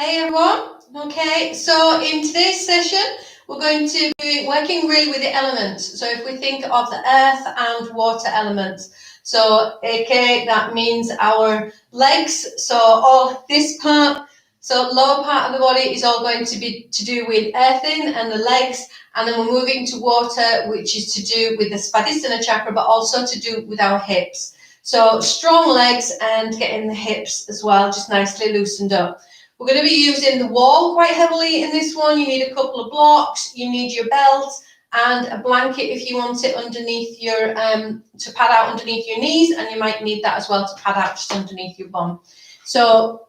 Hey everyone. Okay, so in today's session, we're going to be working really with the elements. So if we think of the earth and water elements, so aka that means our legs, so all this part, so lower part of the body is all going to be to do with earthing and the legs, and then we're moving to water, which is to do with the Padmasana chakra, but also to do with our hips. So strong legs and getting the hips as well, just nicely loosened up. We're going to be using the wall quite heavily in this one. You need a couple of blocks, you need your belt and a blanket if you want it underneath your, to pad out underneath your knees, and you might need that as well to pad out just underneath your bum. So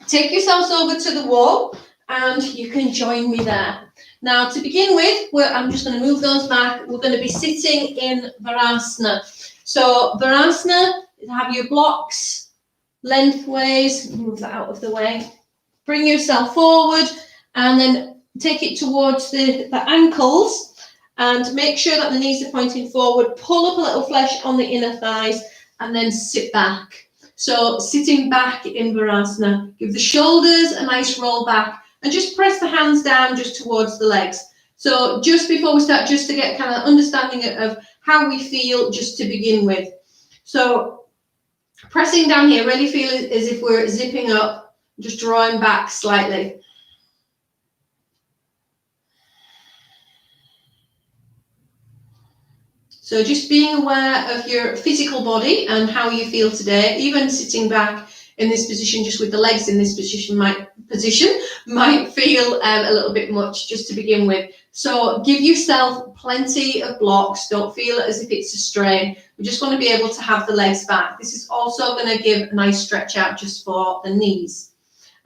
take yourselves over to the wall and you can join me there. Now to begin with, I'm just going to move those back. We're going to be sitting in Varasana. So Varasana, have your blocks lengthways, move that out of the way. Bring yourself forward and then take it towards the ankles and make sure that the knees are pointing forward. Pull up a little flesh on the inner thighs and then sit back. So sitting back in Varasana, give the shoulders a nice roll back and just press the hands down just towards the legs. So just before we start, just to get kind of understanding of how we feel just to begin with. So pressing down here, really feel as if we're zipping up. Just drawing back slightly. So just being aware of your physical body and how you feel today. Even sitting back in this position, just with the legs in this position might feel a little bit much just to begin with. So give yourself plenty of blocks. Don't feel as if it's a strain. We just want to be able to have the legs back. This is also going to give a nice stretch out just for the knees.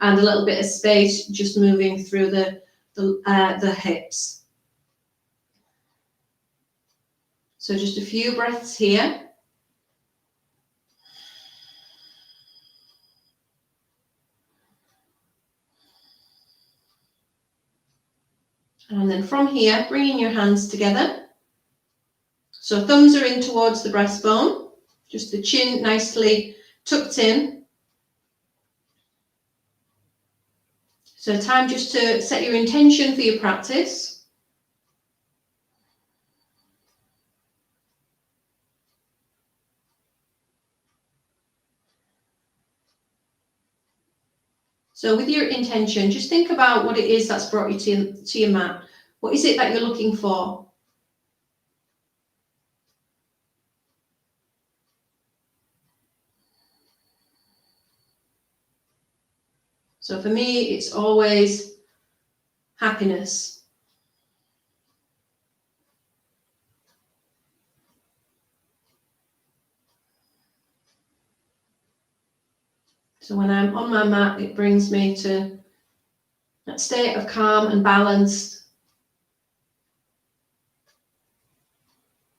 And a little bit of space just moving through the hips. So just a few breaths here. And then from here, bringing your hands together. So thumbs are in towards the breastbone, just the chin nicely tucked in. So time just to set your intention for your practice. So with your intention, just think about what it is that's brought you to your mat. What is it that you're looking for? So for me, it's always happiness. So when I'm on my mat, it brings me to that state of calm and balance.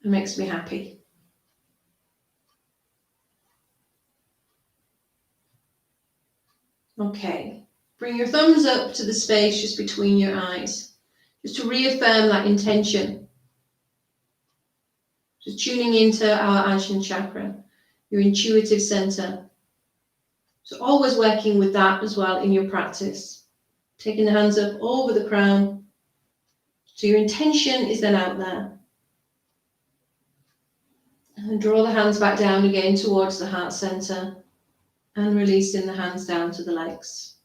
It makes me happy. Okay, bring your thumbs up to the space just between your eyes, just to reaffirm that intention. Just tuning into our Ajna chakra, your intuitive center. So always working with that as well in your practice. Taking the hands up over the crown. So your intention is then out there. And draw the hands back down again towards the heart center. And releasing the hands down to the legs.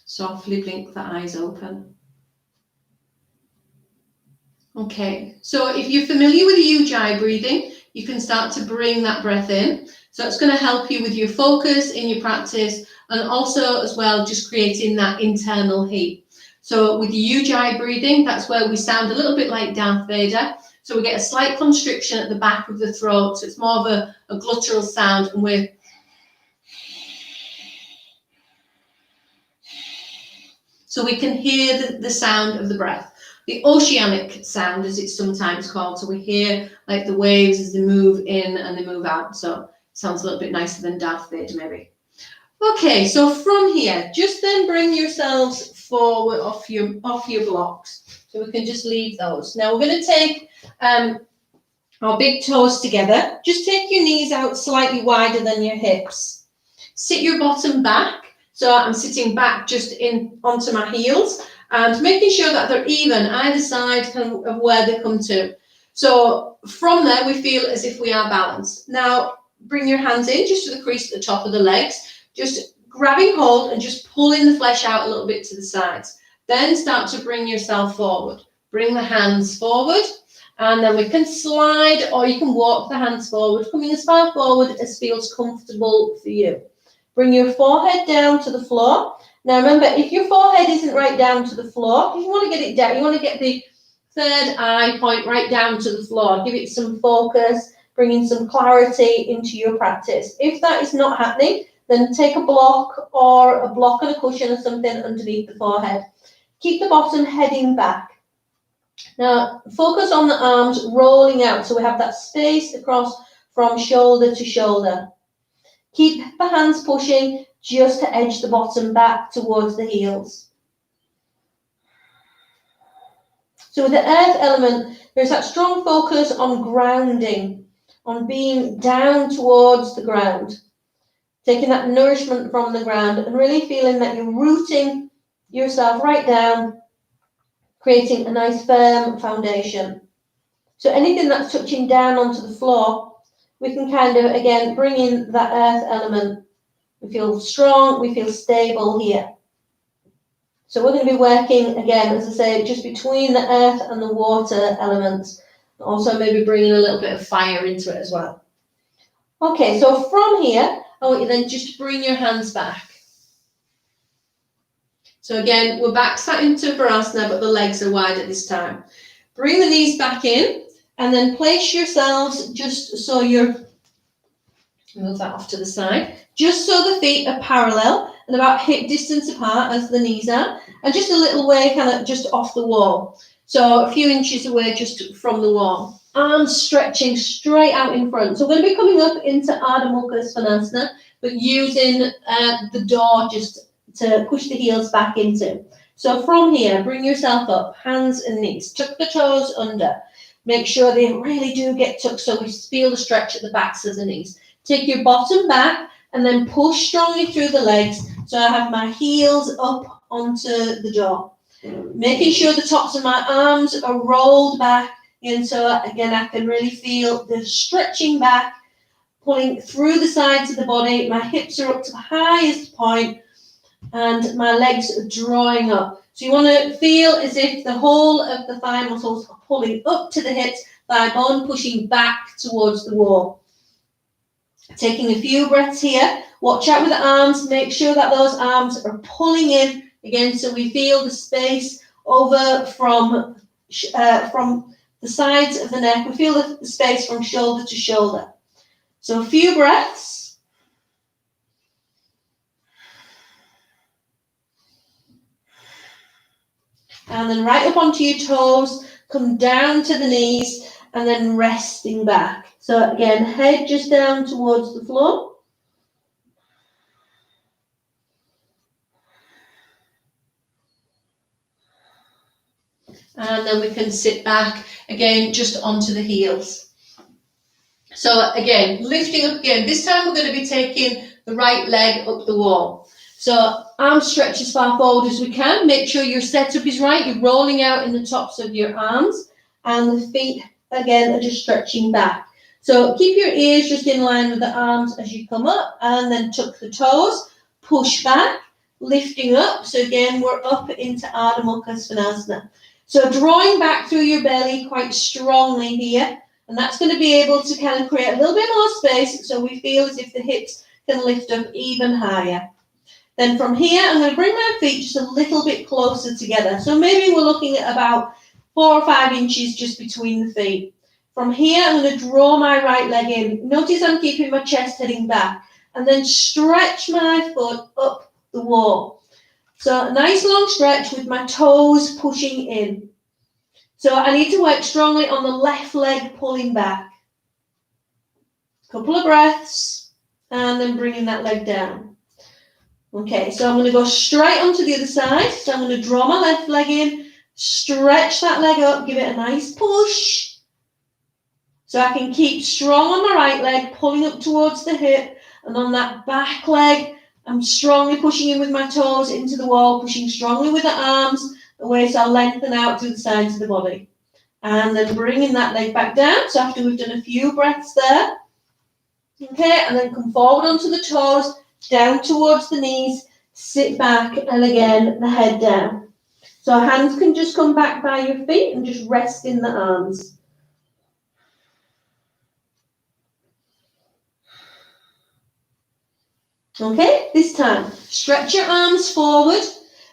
Softly blink the eyes open. Okay, so if you're familiar with the Ujjayi breathing, you can start to bring that breath in. So it's going to help you with your focus in your practice and also as well just creating that internal heat. So with the Ujjayi breathing, that's where we sound a little bit like Darth Vader. So we get a slight constriction at the back of the throat. So it's more of a glottal sound, and we're so we can hear the sound of the breath. The oceanic sound, as it's sometimes called. So we hear like the waves as they move in and they move out. So it sounds a little bit nicer than Darth Vader maybe. Okay, so from here, just then bring yourselves forward off your blocks. So we can just leave those. Now we're going to take our big toes together. Just take your knees out slightly wider than your hips. Sit your bottom back. So I'm sitting back just in onto my heels and making sure that they're even either side of where they come to. So from there, we feel as if we are balanced. Now, bring your hands in just to the crease at the top of the legs, just grabbing hold and just pulling the flesh out a little bit to the sides. Then start to bring yourself forward. Bring the hands forward, and then we can slide, or you can walk the hands forward, coming as far forward as feels comfortable for you. Bring your forehead down to the floor. Now remember, if your forehead isn't right down to the floor, if you want to get it down, you want to get the third eye point right down to the floor. Give it some focus, bringing some clarity into your practice. If that is not happening, then take a block or a block and a cushion or something underneath the forehead. Keep the bottom heading back. Now, focus on the arms rolling out, so we have that space across from shoulder to shoulder. Keep the hands pushing just to edge the bottom back towards the heels. So with the earth element, there's that strong focus on grounding, on being down towards the ground, taking that nourishment from the ground and really feeling that you're rooting yourself right down, creating a nice firm foundation. So anything that's touching down onto the floor, we can kind of, again, bring in that earth element. We feel strong, we feel stable here. So we're going to be working, again, as I say, just between the earth and the water elements. Also maybe bringing a little bit of fire into it as well. Okay, so from here, I want you then just to bring your hands back. So again, we're back sat into Varasana, but the legs are wide at this time. Bring the knees back in, and then place yourselves just so you're, move that off to the side, just so the feet are parallel and about hip distance apart as the knees are, and just a little way kind of just off the wall. So a few inches away just from the wall. Arms stretching straight out in front. So we're going to be coming up into Ardha Svanasana, but using the door just to push the heels back into. So from here, bring yourself up, hands and knees, tuck the toes under. Make sure they really do get tucked so we feel the stretch at the backs of the knees. Take your bottom back and then push strongly through the legs. So I have my heels up onto the door. Making sure the tops of my arms are rolled back. And so again, I can really feel the stretching back, pulling through the sides of the body. My hips are up to the highest point, and my legs are drawing up. So you want to feel as if the whole of the thigh muscles are pulling up to the hips, thigh bone pushing back towards the wall. Taking a few breaths here. Watch out with the arms. Make sure that those arms are pulling in again, so we feel the space over from the sides of the neck. We feel the space from shoulder to shoulder. So a few breaths. And then right up onto your toes, come down to the knees, and then resting back. So again, head just down towards the floor. And then we can sit back again, just onto the heels. So again, lifting up again. This time we're going to be taking the right leg up the wall. So arms stretch as far forward as we can. Make sure your setup is right. You're rolling out in the tops of your arms, and the feet again are just stretching back. So keep your ears just in line with the arms as you come up, and then tuck the toes, push back, lifting up. So again, we're up into Ardha Svanasana. So drawing back through your belly quite strongly here, and that's going to be able to kind of create a little bit more space so we feel as if the hips can lift up even higher. Then from here, I'm going to bring my feet just a little bit closer together. So maybe we're looking at about 4 or 5 inches just between the feet. From here, I'm going to draw my right leg in. Notice I'm keeping my chest heading back, and then stretch my foot up the wall. So a nice long stretch with my toes pushing in. So I need to work strongly on the left leg pulling back. Couple of breaths, and then bringing that leg down. Okay, so I'm going to go straight onto the other side. So I'm going to draw my left leg in, stretch that leg up, give it a nice push. So I can keep strong on my right leg, pulling up towards the hip, and on that back leg, I'm strongly pushing in with my toes into the wall, pushing strongly with the arms, the waist I'll lengthen out through the sides of the body. And then bringing that leg back down. So after we've done a few breaths there, okay, and then come forward onto the toes, down towards the knees, sit back, and again, the head down. So hands can just come back by your feet and just rest in the arms. Okay, this time, stretch your arms forward,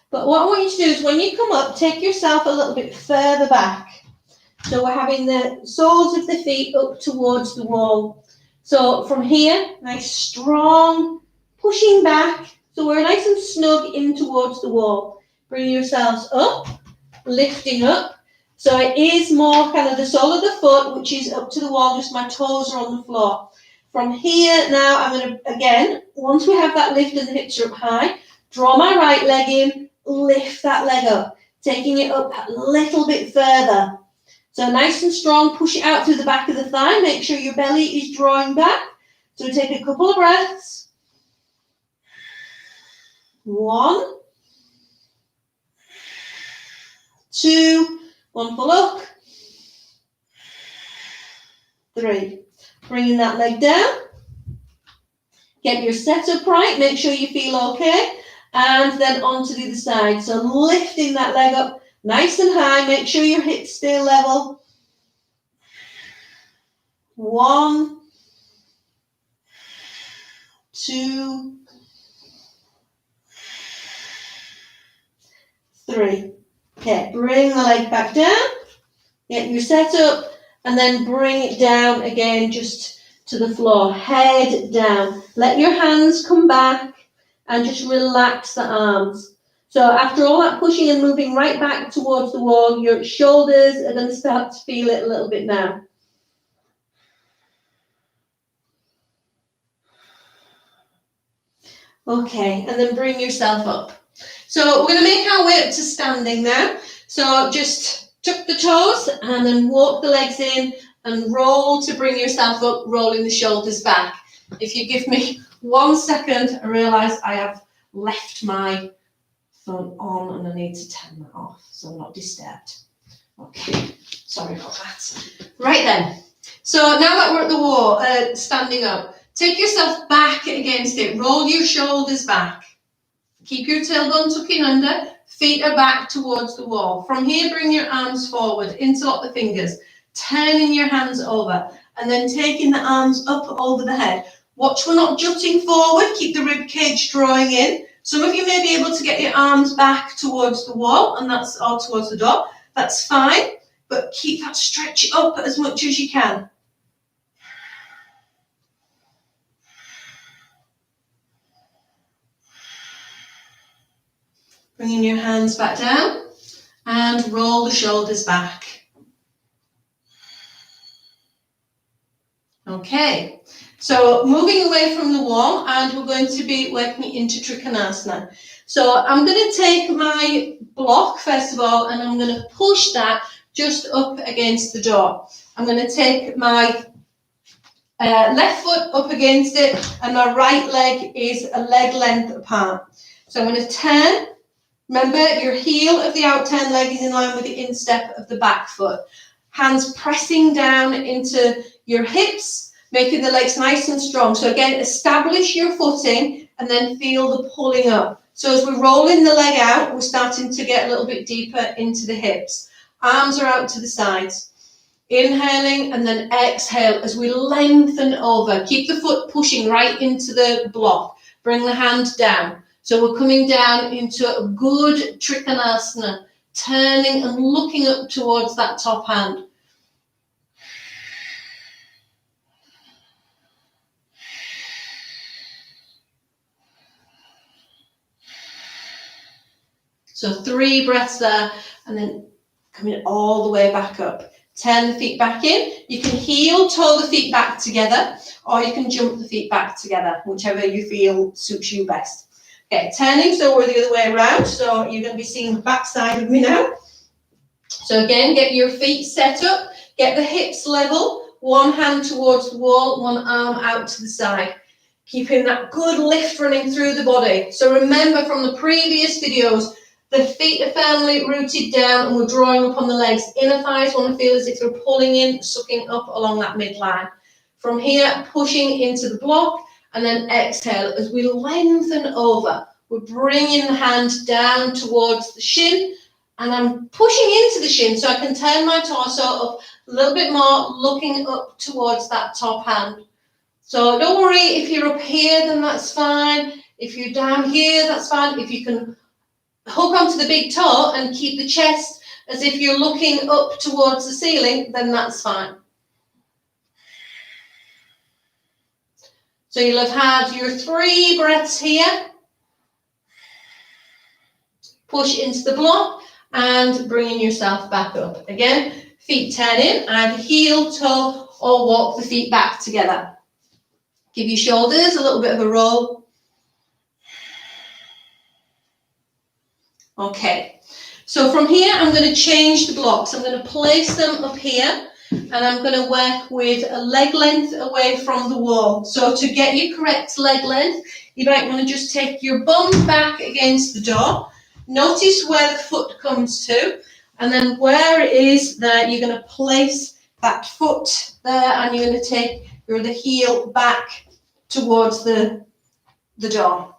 but what I want you to do is when you come up, take yourself a little bit further back. So we're having the soles of the feet up towards the wall. So from here, nice strong, pushing back. So we're nice and snug in towards the wall. Bring yourselves up, lifting up. So it is more kind of the sole of the foot, which is up to the wall, just my toes are on the floor. From here now, I'm going to, again, once we have that lift and the hips are up high, draw my right leg in, lift that leg up, taking it up a little bit further. So nice and strong, push it out through the back of the thigh, make sure your belly is drawing back. So take a couple of breaths. 1, 2, one full up, 3. Bringing that leg down. Get your set up right, make sure you feel okay. And then onto the other side. So lifting that leg up nice and high, make sure your hips stay level. 1, 2, 3. Okay, bring the leg back down. Get your set up. And then bring it down again, just to the floor, head down. Let your hands come back and just relax the arms. So after all that pushing and moving right back towards the wall, your shoulders are going to start to feel it a little bit now. Okay, and then bring yourself up. So we're going to make our way up to standing now. So just tuck the toes and then walk the legs in and roll to bring yourself up, rolling the shoulders back. If you give me 1 second, I realise I have left my phone on and I need to turn that off so I'm not disturbed. Okay, sorry about that. Right then, so now that we're at the wall, standing up, take yourself back against it, roll your shoulders back. Keep your tailbone tucking under, feet are back towards the wall. From here, bring your arms forward, interlock the fingers, turning your hands over, and then taking the arms up over the head. Watch we're not jutting forward, keep the rib cage drawing in. Some of you may be able to get your arms back towards the wall, and that's or towards the door. That's fine, but keep that stretch up as much as you can. Bringing your hands back down and roll the shoulders back. Okay, so moving away from the wall, and we're going to be working into Trikonasana. So I'm going to take my block first of all, and I'm going to push that just up against the door. I'm going to take my left foot up against it, and my right leg is a leg length apart. So I'm going to turn. Remember, your heel of the out-turn leg is in line with the instep of the back foot. Hands pressing down into your hips, making the legs nice and strong. So again, establish your footing and then feel the pulling up. So as we're rolling the leg out, we're starting to get a little bit deeper into the hips. Arms are out to the sides. Inhaling and then exhale as we lengthen over. Keep the foot pushing right into the block. Bring the hand down. So we're coming down into a good Trikonasana, turning and looking up towards that top hand. So 3 breaths there, and then coming all the way back up. Turn the feet back in. You can heel toe the feet back together, or you can jump the feet back together, whichever you feel suits you best. Okay, turning, so we're the other way around. So you're going to be seeing the back side of me now. So again, get your feet set up, get the hips level, one hand towards the wall, one arm out to the side. Keeping that good lift running through the body. So remember from the previous videos, the feet are firmly rooted down and we're drawing up on the legs. Inner thighs want to feel as if they're pulling in, sucking up along that midline. From here, pushing into the block, and then exhale as we lengthen over. We're bringing the hand down towards the shin, and I'm pushing into the shin so I can turn my torso up a little bit more, looking up towards that top hand. So don't worry, if you're up here, then that's fine. If you're down here, that's fine. If you can hook onto the big toe and keep the chest as if you're looking up towards the ceiling, then that's fine. So you'll have had your 3 breaths here. Push into the block and bringing yourself back up. Again, feet turn in, either heel, toe, or walk the feet back together. Give your shoulders a little bit of a roll. Okay, so from here I'm going to change the blocks. I'm going to place them up here and I'm going to work with a leg length away from the wall. So to get your correct leg length, you might want to just take your bum back against the door. Notice where the foot comes to, and then where it is that you're going to place that foot there, and you're going to take the heel back towards the door.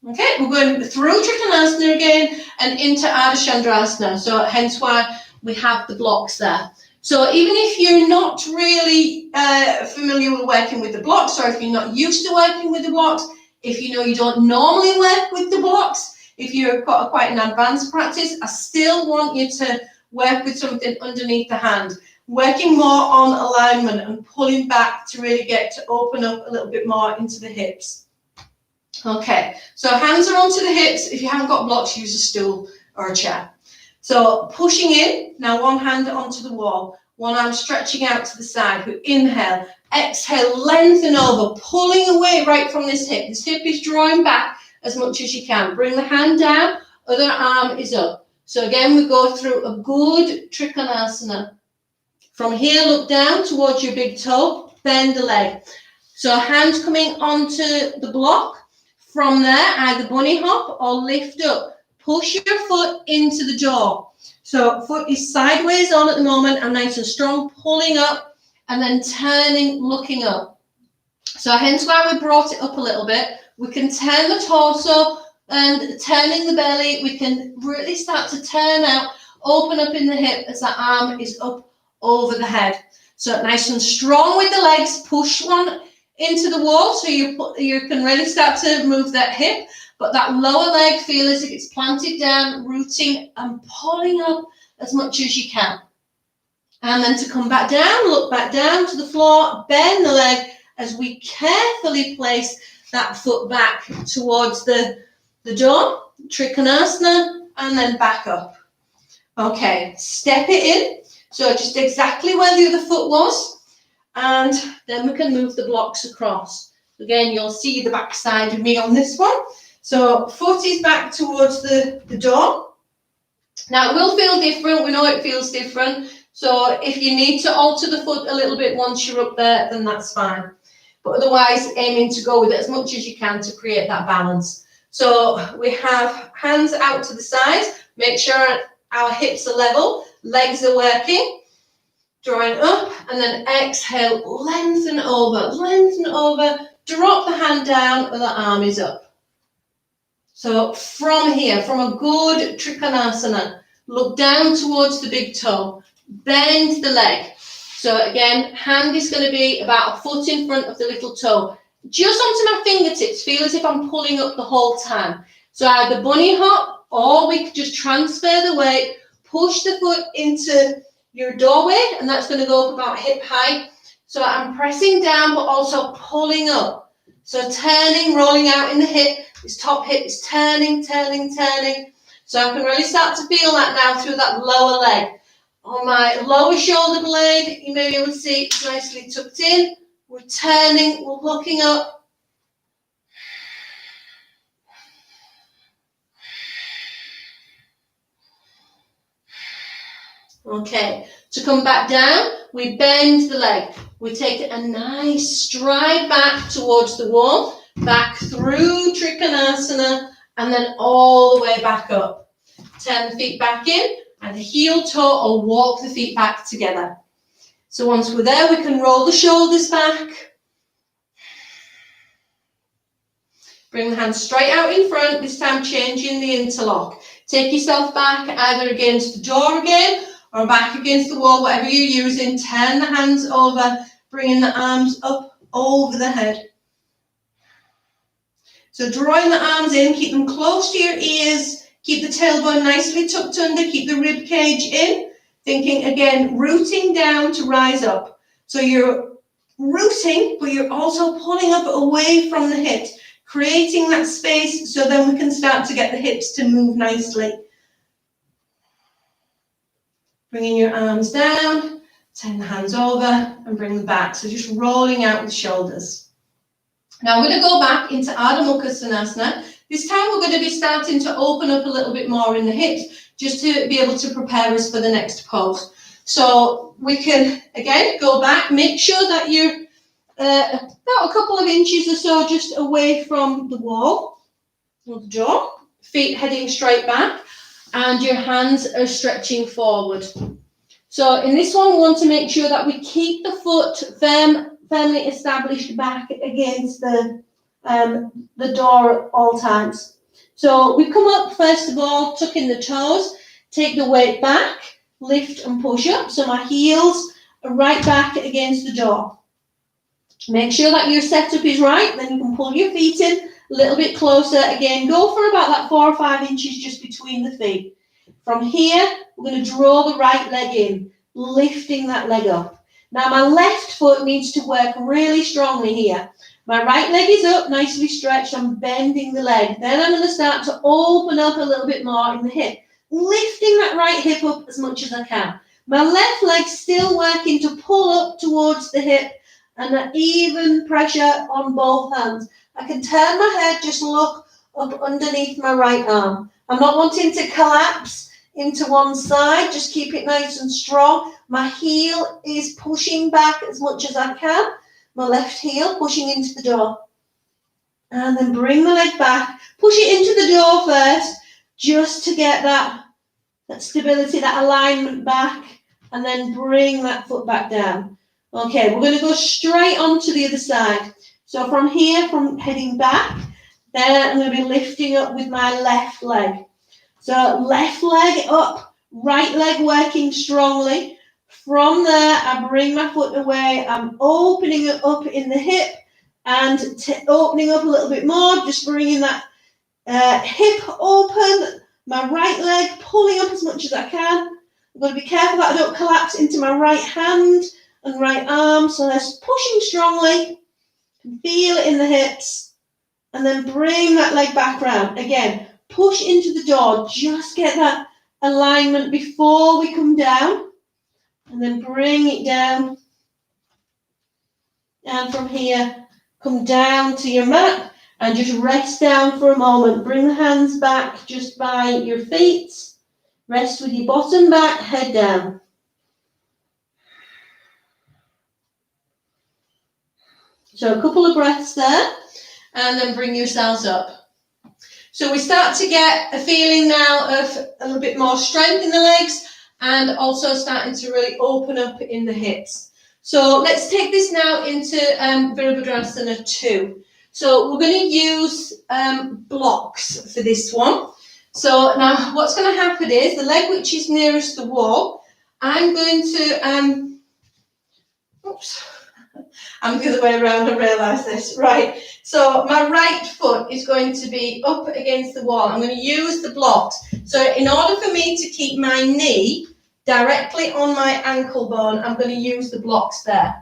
Okay, we're going through Trikonasana again and into Ardha Chandrasana, so hence why we have the blocks there. So even if you're not really familiar with working with the blocks, or if you're not used to working with the blocks, if you know you don't normally work with the blocks, if you've got quite an advanced practice, I still want you to work with something underneath the hand, working more on alignment and pulling back to really get to open up a little bit more into the hips. Okay, so hands are onto the hips. If you haven't got blocks, use a stool or a chair. So pushing in, now one hand onto the wall, one arm stretching out to the side. We inhale, exhale, lengthen over, pulling away right from this hip. This hip is drawing back as much as you can. Bring the hand down, other arm is up. So again, we go through a good Trikonasana. From here, look down towards your big toe, bend the leg. So hands coming onto the block. From there, either bunny hop or lift up. Push your foot into the door. So foot is sideways on at the moment and nice and strong, pulling up and then turning, looking up. So hence why we brought it up a little bit. We can turn the torso and turning the belly. We can really start to turn out, open up in the hip as that arm is up over the head. So nice and strong with the legs. Push one into the wall so you can really start to move that hip. But that lower leg, feel as if it's planted down, rooting and pulling up as much as you can. And then to come back down, look back down to the floor, bend the leg as we carefully place that foot back towards the door, Trikonasana, and then back up. Okay, step it in. So just exactly where the other foot was. And then we can move the blocks across. Again, you'll see the back side of me on this one. So foot is back towards the door. Now it will feel different. We know it feels different. So if you need to alter the foot a little bit once you're up there, then that's fine. But otherwise, aiming to go with it as much as you can to create that balance. So we have hands out to the sides. Make sure our hips are level. Legs are working. Drawing up and then exhale, lengthen over, drop the hand down and the arm is up. So from here, from a good Trikonasana, look down towards the big toe, bend the leg. So again, hand is going to be about a foot in front of the little toe. Just onto my fingertips, feel as if I'm pulling up the whole time. So either bunny hop or we could just transfer the weight, push the foot into your doorway, and that's going to go up about hip height. So I'm pressing down, but also pulling up. So turning, rolling out in the hip. This top hip is turning. So I can really start to feel that now through that lower leg. On my lower shoulder blade, you may be able to see it's nicely tucked in. We're turning, we're looking up. Okay, to come back down, we bend the leg. We take a nice stride back towards the wall. back through Trikonasana, and then all the way back up. Turn the feet back in, either heel toe or walk the feet back together. So once we're there, we can roll the shoulders back. Bring the hands straight out in front, this time changing the interlock. Take yourself back either against the door again or back against the wall, whatever you're using. Turn the hands over, bringing the arms up over the head. So drawing the arms in, keep them close to your ears, keep the tailbone nicely tucked under, keep the rib cage in. Thinking again, rooting down to rise up. So you're rooting, but you're also pulling up away from the hips, creating that space so then we can start to get the hips to move nicely. Bringing your arms down, turn the hands over and bring them back. So just rolling out the shoulders. Now we're going to go back into Ardha Mukha Svanasana. This time we're going to be starting to open up a little bit more in the hips, just to be able to prepare us for the next pose. So we can, again, go back, make sure that you're about a couple of inches or so just away from the wall or the door, feet heading straight back, and your hands are stretching forward. So in this one, we want to make sure that we keep the foot firmly established back against the door at all times. So we come up, first of all, tuck in the toes, take the weight back, lift and push up. So my heels are right back against the door. Make sure that your setup is right, then you can pull your feet in a little bit closer. Again, go for about that 4 or 5 inches just between the feet. From here, we're going to draw the right leg in, lifting that leg up. Now my left foot needs to work really strongly here. My right leg is up, nicely stretched. I'm bending the leg. Then I'm going to start to open up a little bit more in the hip, lifting that right hip up as much as I can. My left leg still working to pull up towards the hip and an even pressure on both hands. I can turn my head, just look up underneath my right arm. I'm not wanting to collapse into one side, just keep it nice and strong. My heel is pushing back as much as I can. My left heel pushing into the door. And then bring the leg back. Push it into the door first, just to get that stability, that alignment back. And then bring that foot back down. Okay, we're going to go straight on to the other side. So from here, from heading back, then I'm going to be lifting up with my left leg. So left leg up, right leg working strongly. From there, I bring my foot away. I'm opening it up in the hip and opening up a little bit more, just bringing that hip open. My right leg pulling up as much as I can. I'm going to be careful that I don't collapse into my right hand and right arm. So that's pushing strongly. Feel it in the hips. And then bring that leg back round. Again, push into the door. Just get that alignment before we come down. And then bring it down. And from here, come down to your mat and just rest down for a moment. Bring the hands back just by your feet. Rest with your bottom back, head down. So a couple of breaths there, and then bring yourselves up. So we start to get a feeling now of a little bit more strength in the legs, and also starting to really open up in the hips. So let's take this now into Virabhadrasana 2. So we're going to use blocks for this one. So now what's going to happen is the leg which is nearest the wall, I'm going to, I'm the other way around, I realise this. Right, so my right foot is going to be up against the wall. I'm going to use the blocks. So in order for me to keep my knee directly on my ankle bone, I'm going to use the blocks there.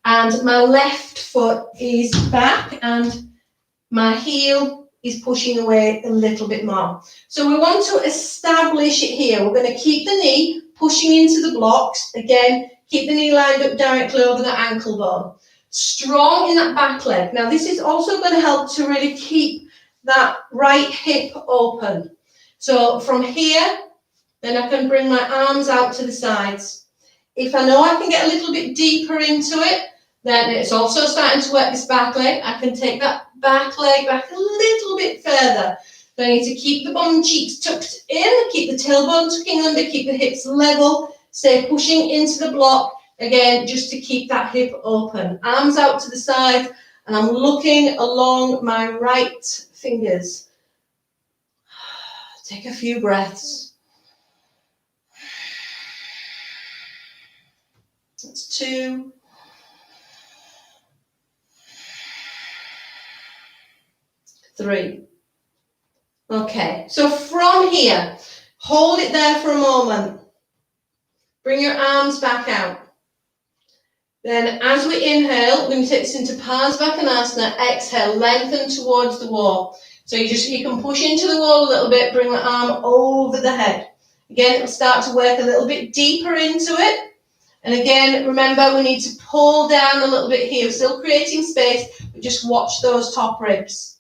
And my left foot is back and my heel is pushing away a little bit more. So we want to establish it here. We're going to keep the knee pushing into the blocks. Again, keep the knee lined up directly over the ankle bone. Strong in that back leg. Now this is also going to help to really keep that right hip open. So from here, then I can bring my arms out to the sides. If I know I can get a little bit deeper into it, then it's also starting to work this back leg. I can take that back leg back a little bit further. So I need to keep the bum cheeks tucked in, keep the tailbone tucking under, keep the hips level, stay pushing into the block, again, just to keep that hip open. Arms out to the side, and I'm looking along my right fingers. Take a few breaths. That's 2. 3. Okay, so from here, hold it there for a moment. Bring your arms back out. Then as we inhale, we're going to take this into Padmasana. Exhale, lengthen towards the wall. So you can push into the wall a little bit, bring the arm over the head. Again, it'll start to work a little bit deeper into it. And again, remember, we need to pull down a little bit here. We're still creating space, but just watch those top ribs.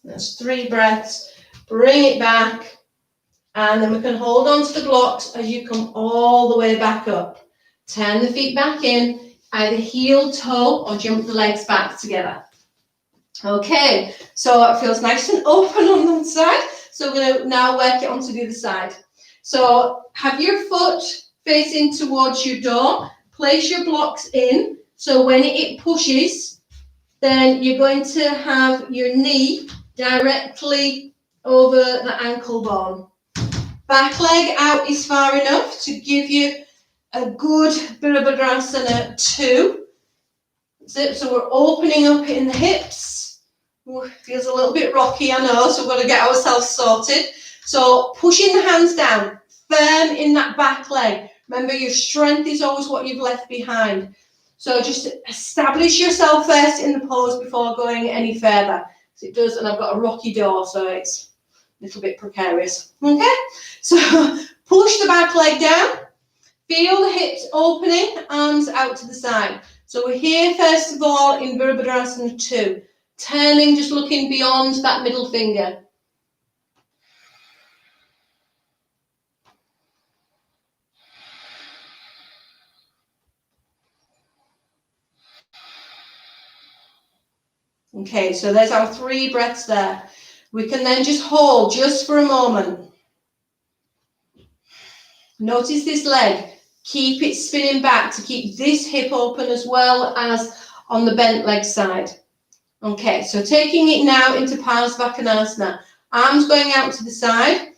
That's 3 breaths. Bring it back. And then we can hold on to the blocks as you come all the way back up. Turn the feet back in, either heel, toe, or jump the legs back together. Okay, so it feels nice and open on one side. So we're going to now work it onto the other side. So have your foot facing towards your door. Place your blocks in. So when it pushes, then you're going to have your knee directly over the ankle bone. Back leg out is far enough to give you a good Varasana 2. So we're opening up in the hips. Ooh, feels a little bit rocky, I know, so we've got to get ourselves sorted. So pushing the hands down, firm in that back leg. Remember, your strength is always what you've left behind. So just establish yourself first in the pose before going any further. It does, and I've got a rocky door, so it's a little bit precarious. Okay, so push the back leg down, feel the hips opening, arms out to the side. So we're here first of all in Varasana 2, turning, just looking beyond that middle finger. Okay, so there's our 3 breaths there. We can then just hold just for a moment. Notice this leg. Keep it spinning back to keep this hip open as well as on the bent leg side. Okay, so taking it now into Padmasana. Arms going out to the side.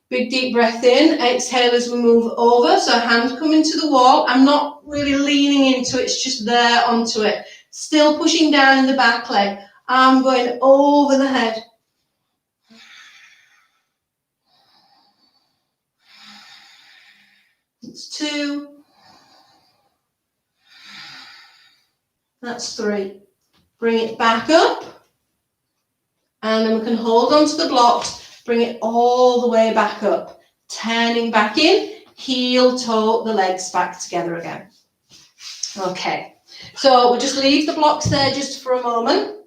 Big deep breath in. Exhale as we move over. So hand coming to the wall. I'm not really leaning into it. It's just there onto it. Still pushing down in the back leg. Arm going over the head. That's 2. That's 3. Bring it back up. And then we can hold on to the blocks. Bring it all the way back up. Turning back in. Heel, toe, the legs back together again. Okay. So we'll just leave the blocks there just for a moment.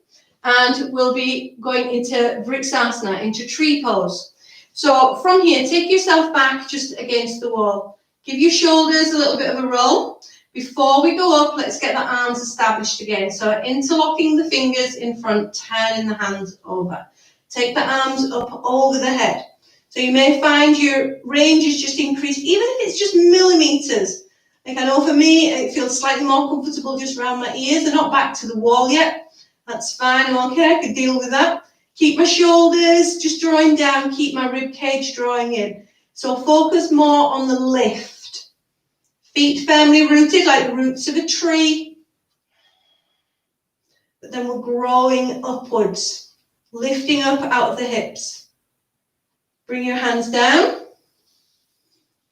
And we'll be going into Varasana, into tree pose. So from here, take yourself back just against the wall. Give your shoulders a little bit of a roll. Before we go up, let's get the arms established again. So interlocking the fingers in front, turning the hands over. Take the arms up over the head. So you may find your range is just increased, even if it's just millimeters. Like I know for me, it feels slightly more comfortable just around my ears. They're not back to the wall yet. That's fine, I'm okay, I could deal with that. Keep my shoulders just drawing down, keep my rib cage drawing in. So focus more on the lift. Feet firmly rooted like the roots of a tree. But then we're growing upwards, lifting up out of the hips. Bring your hands down.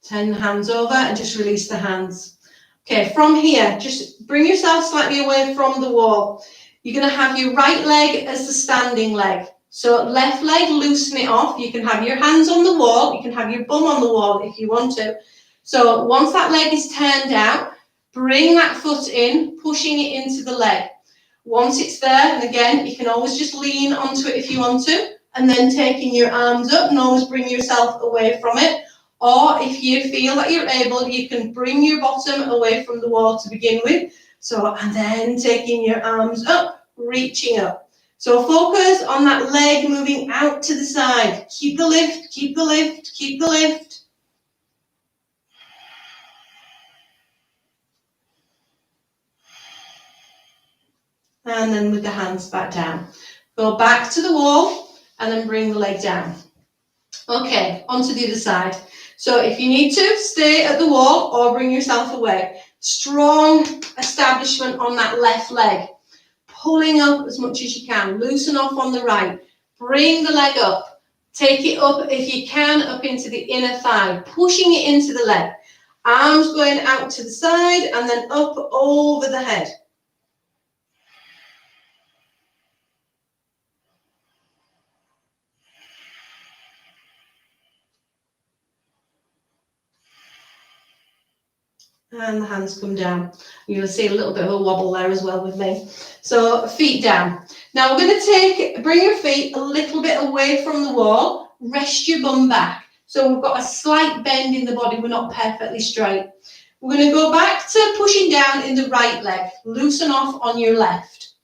Turn the hands over and just release the hands. Okay, from here, just bring yourself slightly away from the wall. You're going to have your right leg as the standing leg. So left leg, loosen it off. You can have your hands on the wall. You can have your bum on the wall if you want to. So once that leg is turned out, bring that foot in, pushing it into the leg. Once it's there, and again, you can always just lean onto it if you want to, and then taking your arms up, and always bring yourself away from it. Or if you feel that you're able, you can bring your bottom away from the wall to begin with. So, and then taking your arms up, reaching up. So focus on that leg moving out to the side. Keep the lift, keep the lift, keep the lift. And then with the hands back down. Go back to the wall and then bring the leg down. Okay, onto the other side. So if you need to, stay at the wall or bring yourself away. Strong establishment on that left leg. Pulling up as much as you can. Loosen off on the right. Bring the leg up. Take it up, if you can, up into the inner thigh. Pushing it into the leg. Arms going out to the side and then up over the head. And the hands come down. You'll see a little bit of a wobble there as well with me. So feet down. Now we're going to bring your feet a little bit away from the wall. Rest your bum back. So we've got a slight bend in the body. We're not perfectly straight. We're going to go back to pushing down in the right leg. Loosen off on your left.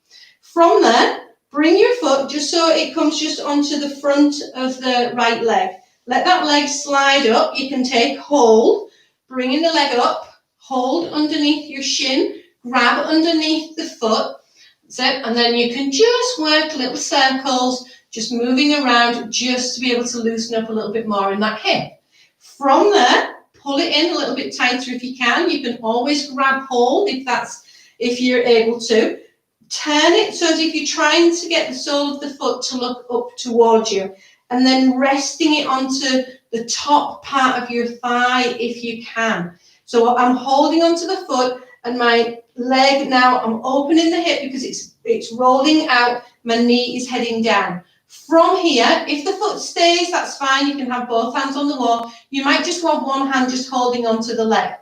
From there, bring your foot just so it comes just onto the front of the right leg. Let that leg slide up. You can take hold, bringing the leg up. Hold underneath your shin, grab underneath the foot, that's it, and then you can just work little circles, just moving around, just to be able to loosen up a little bit more in that hip. From there, pull it in a little bit tighter if you can. You can always grab hold if you're able to. Turn it so as if you're trying to get the sole of the foot to look up towards you, and then resting it onto the top part of your thigh if you can. So I'm holding onto the foot and my leg now, I'm opening the hip because it's rolling out, my knee is heading down. From here, if the foot stays, that's fine, you can have both hands on the wall. You might just want one hand just holding onto the leg.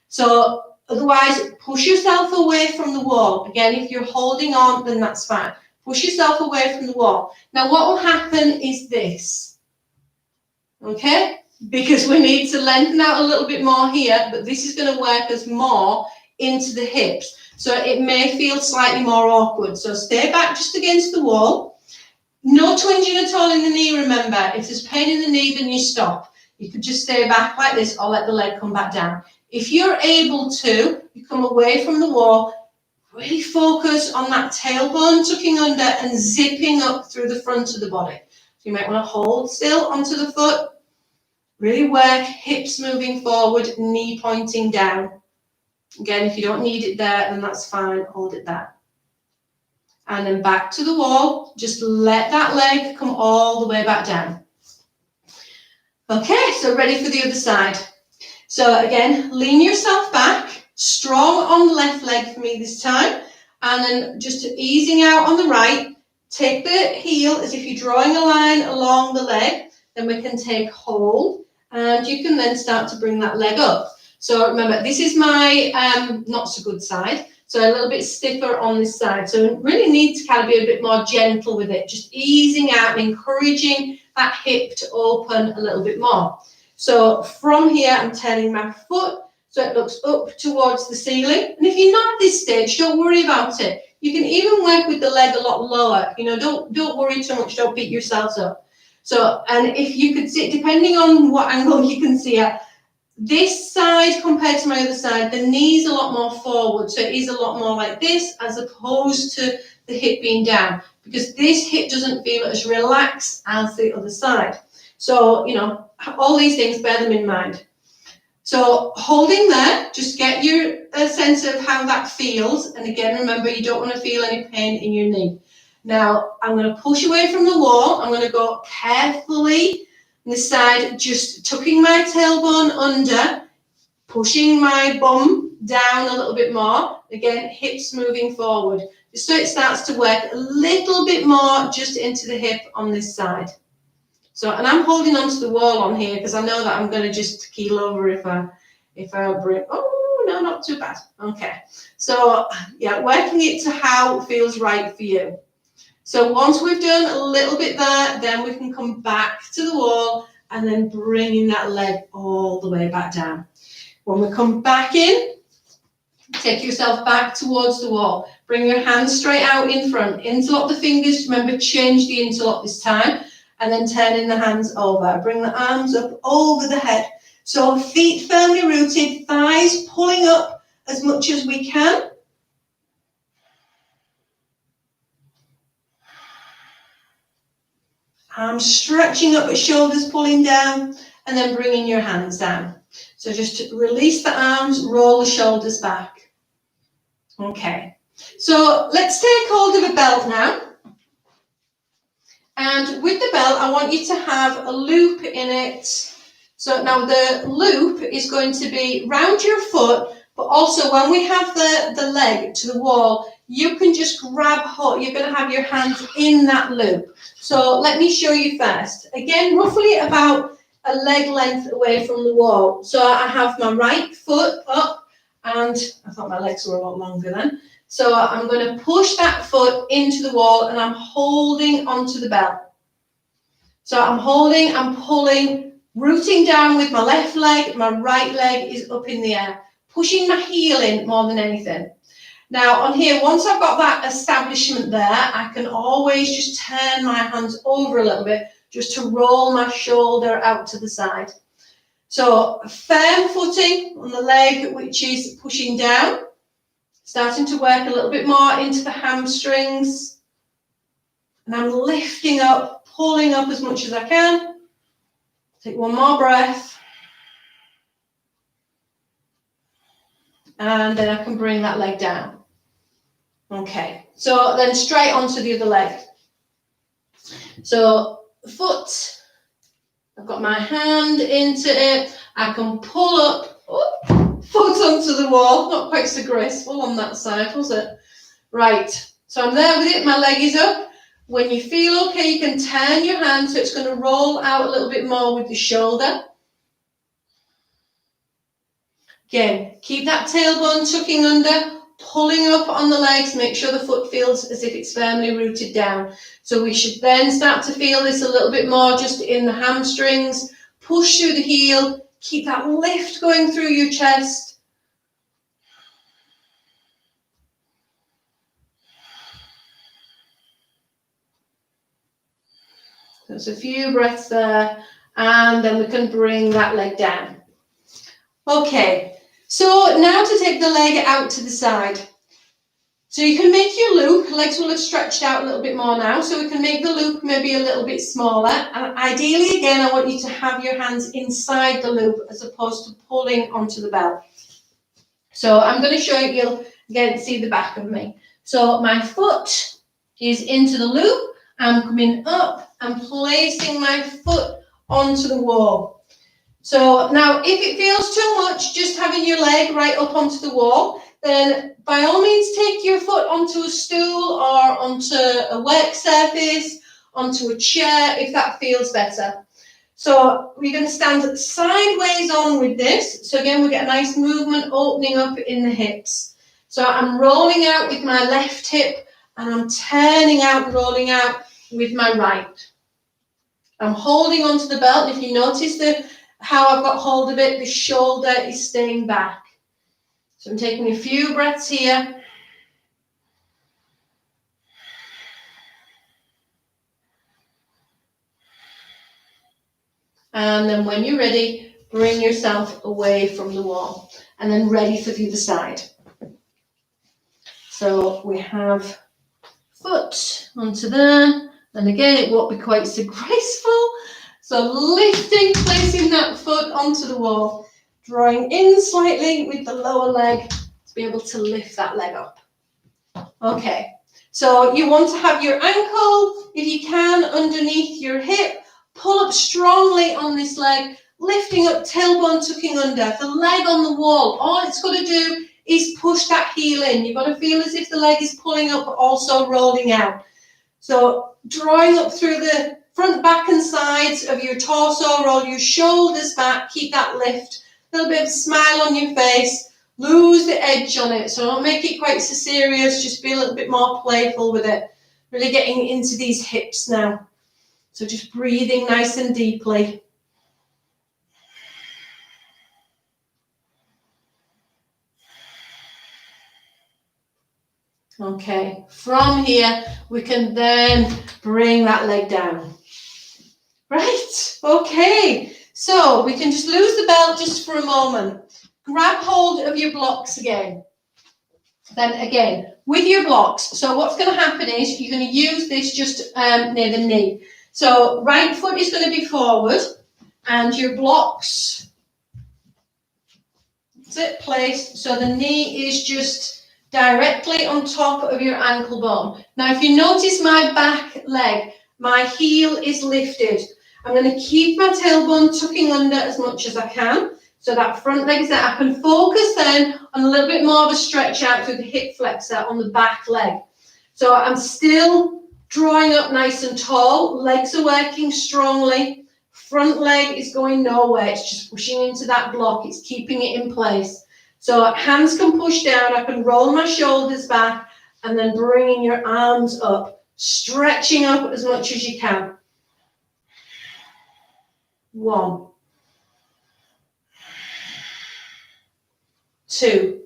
So otherwise, push yourself away from the wall. Again, if you're holding on, then that's fine. Push yourself away from the wall. Now what will happen is this, okay? Because we need to lengthen out a little bit more here, but this is going to work us more into the hips. So it may feel slightly more awkward. So stay back just against the wall. No twinging at all in the knee, remember. If there's pain in the knee, then you stop. You could just stay back like this or let the leg come back down. If you're able to, you come away from the wall, really focus on that tailbone tucking under and zipping up through the front of the body. So you might want to hold still onto the foot. Really work, hips moving forward, knee pointing down. Again, if you don't need it there, then that's fine, hold it there. And then back to the wall, just let that leg come all the way back down. Okay, so ready for the other side. So again, lean yourself back, strong on the left leg for me this time, and then just easing out on the right, take the heel as if you're drawing a line along the leg, then we can take hold. And you can then start to bring that leg up. So remember, this is my not so good side. So a little bit stiffer on this side. So really need to kind of be a bit more gentle with it. Just easing out and encouraging that hip to open a little bit more. So from here, I'm turning my foot so it looks up towards the ceiling. And if you're not at this stage, don't worry about it. You can even work with the leg a lot lower. You know, don't worry too much. Don't beat yourselves up. So, and if you could see, depending on what angle you can see at, this side compared to my other side, the knee's a lot more forward. So it is a lot more like this as opposed to the hip being down, because this hip doesn't feel as relaxed as the other side. So, you know, all these things, bear them in mind. So holding there, just get a sense of how that feels. And again, remember, you don't want to feel any pain in your knee. Now, I'm going to push away from the wall. I'm going to go carefully on this side, just tucking my tailbone under, pushing my bum down a little bit more. Again, hips moving forward. Just so it starts to work a little bit more just into the hip on this side. So, and I'm holding onto the wall on here because I know that I'm going to just keel over if I bring, oh, no, not too bad. Okay. So, yeah, working it to how it feels right for you. So once we've done a little bit there, then we can come back to the wall and then bringing that leg all the way back down. When we come back in, take yourself back towards the wall. Bring your hands straight out in front. Interlock the fingers. Remember, change the interlock this time. And then turning the hands over. Bring the arms up over the head. So feet firmly rooted, thighs pulling up as much as we can. Arms stretching up, shoulders pulling down, and then bringing your hands down. So just release the arms, roll the shoulders back. Okay, so let's take hold of a belt now. And with the belt, I want you to have a loop in it. So now the loop is going to be round your foot, but also when we have the leg to the wall, you can just grab hold. You're going to have your hands in that loop. So let me show you first. Again, roughly about a leg length away from the wall. So I have my right foot up, and I thought my legs were a lot longer then. So I'm going to push that foot into the wall, and I'm holding onto the belt. So I'm holding, I'm pulling, rooting down with my left leg, my right leg is up in the air, pushing my heel in more than anything. Now on here, once I've got that establishment there, I can always just turn my hands over a little bit just to roll my shoulder out to the side. So firm footing on the leg, which is pushing down, starting to work a little bit more into the hamstrings. And I'm lifting up, pulling up as much as I can. Take one more breath. And then I can bring that leg down. Okay, so then straight onto the other leg. So foot, I've got my hand into it. I can pull up, foot onto the wall. Not quite so graceful on that side, was it? Right, so I'm there with it. My leg is up. When you feel okay, you can turn your hand so it's going to roll out a little bit more with the shoulder. Again, keep that tailbone tucking under, pulling up on the legs, make sure the foot feels as if it's firmly rooted down. So we should then start to feel this a little bit more just in the hamstrings, push through the heel, keep that lift going through your chest. There's a few breaths there, and then we can bring that leg down. Okay, so now to take the leg out to the side. So you can make your loop, legs will have stretched out a little bit more now, so we can make the loop maybe a little bit smaller. And ideally, again, I want you to have your hands inside the loop as opposed to pulling onto the belt. So I'm going to show you, you'll again see the back of me. So my foot is into the loop, I'm coming up and placing my foot onto the wall. So now if it feels too much, just having your leg right up onto the wall, then by all means take your foot onto a stool or onto a work surface, onto a chair if that feels better. So we're going to stand sideways on with this. So again, we get a nice movement opening up in the hips. So I'm rolling out with my left hip and I'm turning out, rolling out with my right. I'm holding onto the belt. If you notice how I've got hold of it, the shoulder is staying back. So I'm taking a few breaths here. And then when you're ready, bring yourself away from the wall and then ready for the other side. So we have foot onto there. And again, it won't be quite so graceful. So lifting, placing that foot onto the wall, drawing in slightly with the lower leg to be able to lift that leg up. Okay, so you want to have your ankle, if you can, underneath your hip. Pull up strongly on this leg, lifting up, tailbone tucking under, the leg on the wall. All it's got to do is push that heel in. You've got to feel as if the leg is pulling up, but also rolling out. So drawing up through the front, back and sides of your torso, roll your shoulders back, keep that lift. A little bit of smile on your face, lose the edge on it. So don't make it quite so serious, just be a little bit more playful with it. really getting into these hips now. So just breathing nice and deeply. Okay, from here, we can then bring that leg down. Right, okay. So we can just lose the belt just for a moment. Grab hold of your blocks again. Then again, with your blocks, so what's going to happen is you're going to use this just near the knee. So right foot is going to be forward and your blocks, that's it, placed. So the knee is just directly on top of your ankle bone. Now if you notice my back leg, my heel is lifted. I'm going to keep my tailbone tucking under as much as I can. So that front leg is there. I can focus then on a little bit more of a stretch out through the hip flexor on the back leg. So I'm still drawing up nice and tall. Legs are working strongly. Front leg is going nowhere. It's just pushing into that block. It's keeping it in place. So hands can push down. I can roll my shoulders back and then bringing your arms up, stretching up as much as you can. 1, 2,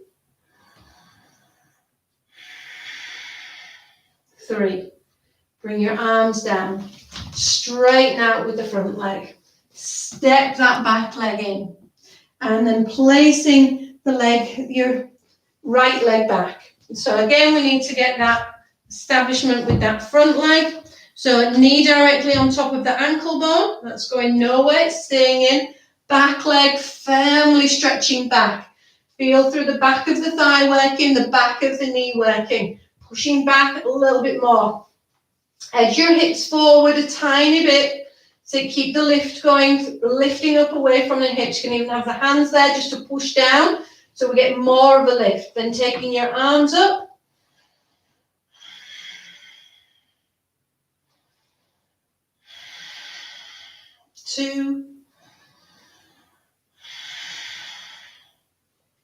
3. Bring your arms down. Straighten out with the front leg. Step that back leg in. And then placing the leg, your right leg back. So again, we need to get that establishment with that front leg. So knee directly on top of the ankle bone. That's going nowhere. It's staying in. Back leg firmly stretching back. Feel through the back of the thigh working, the back of the knee working. Pushing back a little bit more. Edge your hips forward a tiny bit. So keep the lift going, lifting up away from the hips. You can even have the hands there just to push down. So we get more of a lift. Then taking your arms up. 2,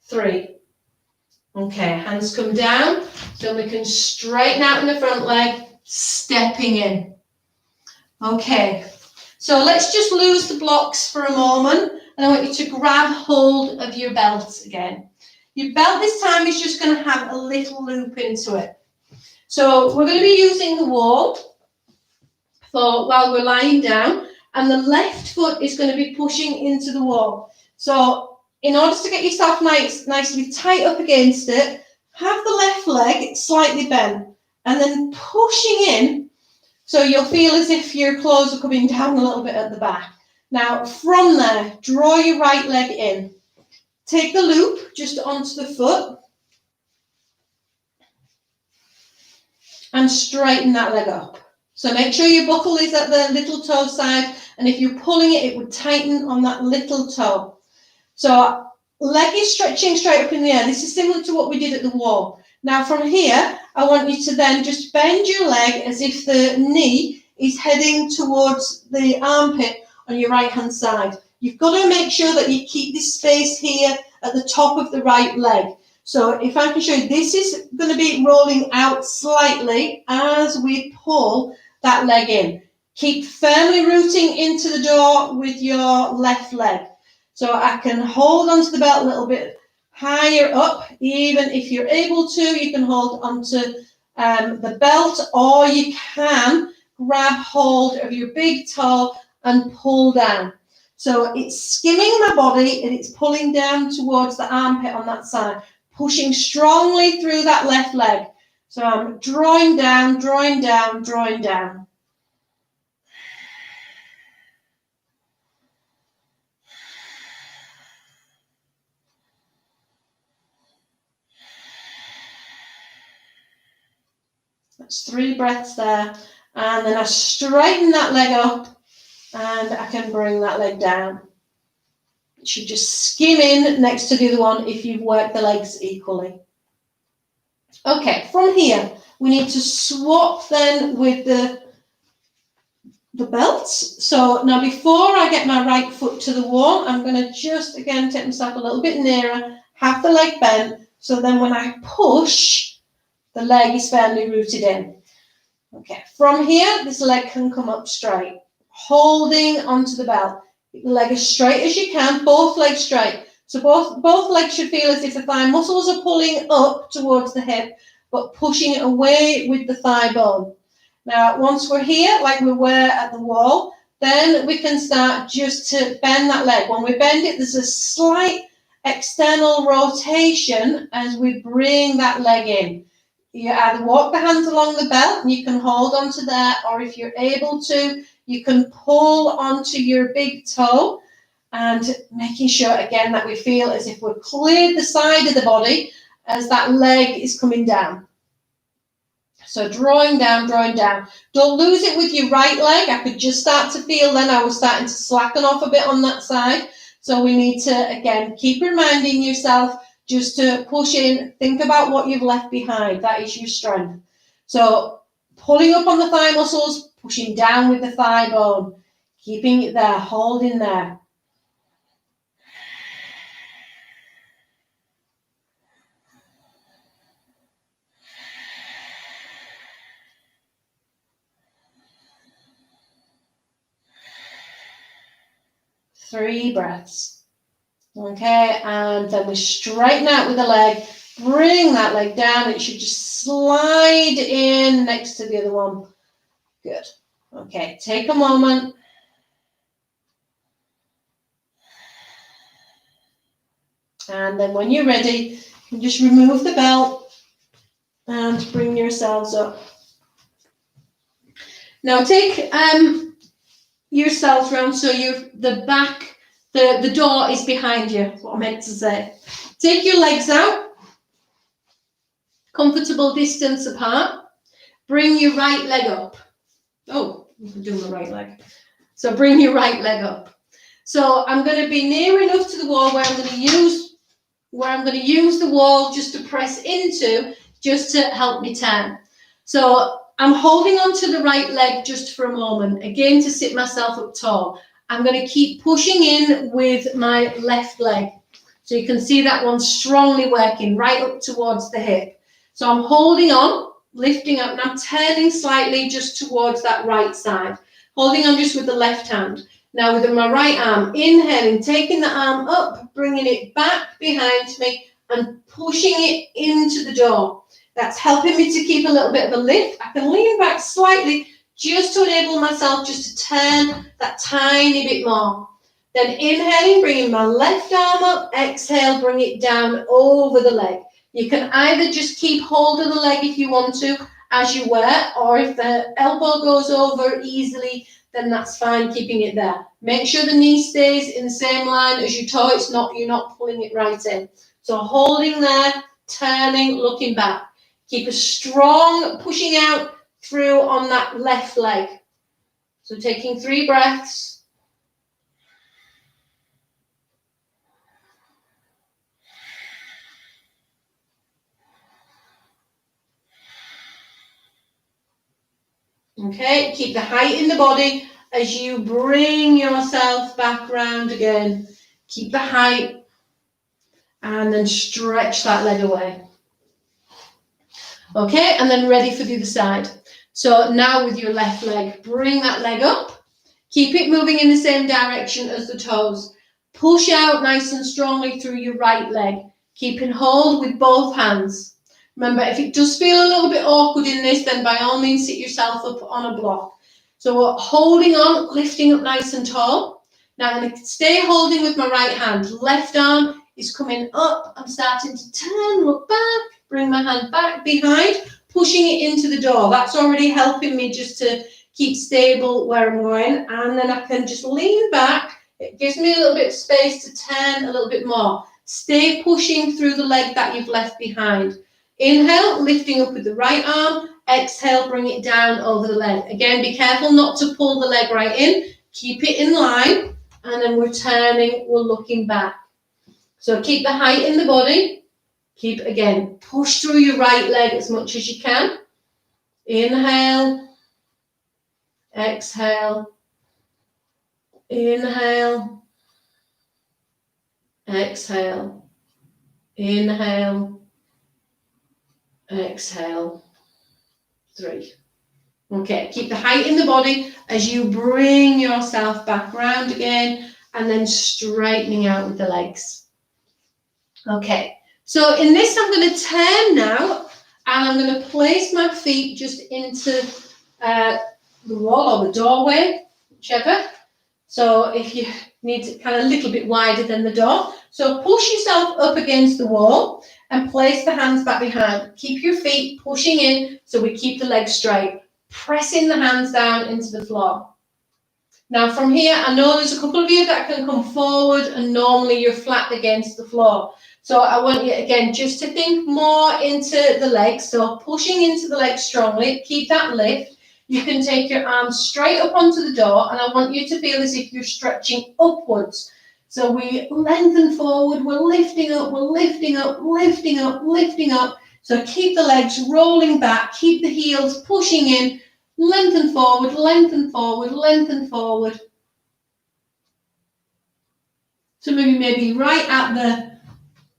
3. Okay, hands come down. So we can straighten out in the front leg, stepping in. Okay, so let's just lose the blocks for a moment. And I want you to grab hold of your belt again. Your belt this time is just going to have a little loop into it. So we're going to be using the wall while we're lying down. And the left foot is going to be pushing into the wall. So in order to get yourself nicely tight up against it, have the left leg slightly bent and then pushing in. So you'll feel as if your clothes are coming down a little bit at the back. Now from there, draw your right leg in. Take the loop just onto the foot and straighten that leg up. So make sure your buckle is at the little toe side, and if you're pulling it, it would tighten on that little toe. So leg is stretching straight up in the air. This is similar to what we did at the wall. Now from here, I want you to then just bend your leg as if the knee is heading towards the armpit on your right hand side. You've got to make sure that you keep this space here at the top of the right leg. So if I can show you, this is going to be rolling out slightly as we pull that leg in. Keep firmly rooting into the door with your left leg. So I can hold onto the belt a little bit higher up. Even if you're able to, you can hold onto the belt, or you can grab hold of your big toe and pull down. So it's skimming my body and it's pulling down towards the armpit on that side, pushing strongly through that left leg. So I'm drawing down, drawing down, drawing down. That's 3 breaths there. And then I straighten that leg up and I can bring that leg down. It should just skim in next to the other one if you've worked the legs equally. Okay, from here, we need to swap then with the belts. So now before I get my right foot to the wall, I'm going to just, again, take myself a little bit nearer, have the leg bent, so then when I push, the leg is firmly rooted in. Okay, from here, this leg can come up straight, holding onto the belt. Leg as straight as you can, both legs straight. So both legs should feel as if the thigh muscles are pulling up towards the hip, but pushing it away with the thigh bone. Now, once we're here, like we were at the wall, then we can start just to bend that leg. When we bend it, there's a slight external rotation as we bring that leg in. You either walk the hands along the belt and you can hold onto there, or if you're able to, you can pull onto your big toe and making sure, again, that we feel as if we've cleared the side of the body as that leg is coming down. So drawing down, drawing down. Don't lose it with your right leg. I could just start to feel then I was starting to slacken off a bit on that side. So we need to, again, keep reminding yourself just to push in. Think about what you've left behind. That is your strength. So pulling up on the thigh muscles, pushing down with the thigh bone, keeping it there, holding there. Three breaths. Okay, and then we straighten out with the leg. Bring that leg down. It should just slide in next to the other one. Good. Okay, take a moment. And then when you're ready, you can just remove the belt and bring yourselves up. Now take yourselves round so the back, the door is behind you, what I meant to say. Take your legs out, comfortable distance apart. Bring your right leg up. Oh, I'm doing the right leg. So bring your right leg up. So I'm going to be near enough to the wall where I'm going to use the wall just to press into, just to help me turn. So I'm holding on to the right leg just for a moment, again to sit myself up tall. I'm going to keep pushing in with my left leg. So you can see that one strongly working right up towards the hip. So I'm holding on, lifting up, and I'm turning slightly just towards that right side. Holding on just with the left hand. Now with my right arm, inhaling, taking the arm up, bringing it back behind me and pushing it into the door. That's helping me to keep a little bit of a lift. I can lean back slightly just to enable myself just to turn that tiny bit more. Then inhaling, bringing my left arm up, exhale, bring it down over the leg. You can either just keep hold of the leg if you want to, as you were, or if the elbow goes over easily, then that's fine, keeping it there. Make sure the knee stays in the same line as your toe. You're not pulling it right in. So holding there, turning, looking back. Keep a strong pushing out through on that left leg. So taking 3 breaths. Okay, keep the height in the body as you bring yourself back round again. Keep the height and then stretch that leg away. Okay, and then ready for the other side. So now with your left leg, bring that leg up. Keep it moving in the same direction as the toes. Push out nice and strongly through your right leg. Keeping hold with both hands. Remember, if it does feel a little bit awkward in this, then by all means sit yourself up on a block. So we're holding on, lifting up nice and tall. Now I'm going to stay holding with my right hand. Left arm is coming up. I'm starting to turn, look back, bring my hand back behind, pushing it into the door. That's already helping me just to keep stable where I'm going. And then I can just lean back. It gives me a little bit of space to turn a little bit more. Stay pushing through the leg that you've left behind. Inhale, lifting up with the right arm. Exhale, bring it down over the leg. Again, be careful not to pull the leg right in. Keep it in line. And then we're turning, we're looking back. So keep the height in the body. Keep, again, push through your right leg as much as you can. Inhale. Exhale. Inhale. Exhale. Inhale. Exhale. 3. Okay, keep the height in the body as you bring yourself back round again and then straightening out with the legs. Okay, so in this I'm going to turn now and I'm going to place my feet just into the wall or the doorway, whichever. So if you need it kind of a little bit wider than the door. So push yourself up against the wall and place the hands back behind. Keep your feet pushing in so we keep the legs straight. Pressing the hands down into the floor. Now from here, I know there's a couple of you that can come forward and normally you're flat against the floor. So I want you, again, just to think more into the legs. So pushing into the legs strongly, keep that lift. You can take your arms straight up onto the door and I want you to feel as if you're stretching upwards. So we lengthen forward, we're lifting up, we're lifting up, lifting up, lifting up. So keep the legs rolling back, keep the heels pushing in, lengthen forward, lengthen forward, lengthen forward. Some of you may be right at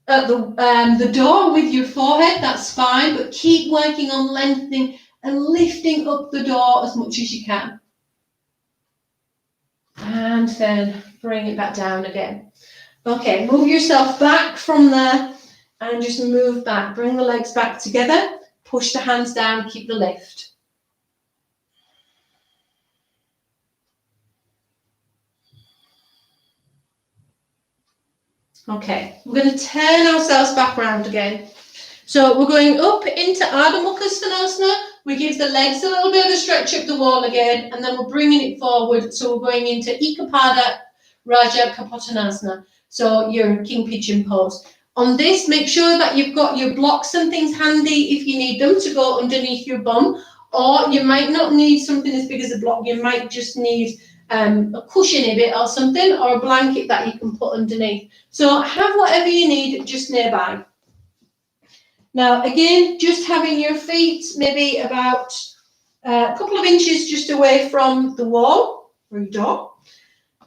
the door with your forehead, that's fine, but keep working on lengthening and lifting up the door as much as you can. And then bring it back down again. Okay, move yourself back from there and just move back. Bring the legs back together, push the hands down, keep the lift. Okay, we're going to turn ourselves back round again. So we're going up into Ardha Mukha. We give the legs a little bit of a stretch up the wall again, and then we're bringing it forward. So we're going into Ekapada Raja Kapotanasana. So your king pigeon pose. On this, make sure that you've got your blocks and things handy if you need them to go underneath your bum, or you might not need something as big as a block. You might just need a cushiony bit or something, or a blanket that you can put underneath. So have whatever you need just nearby. Now again, just having your feet maybe about a couple of inches just away from the wall or your door.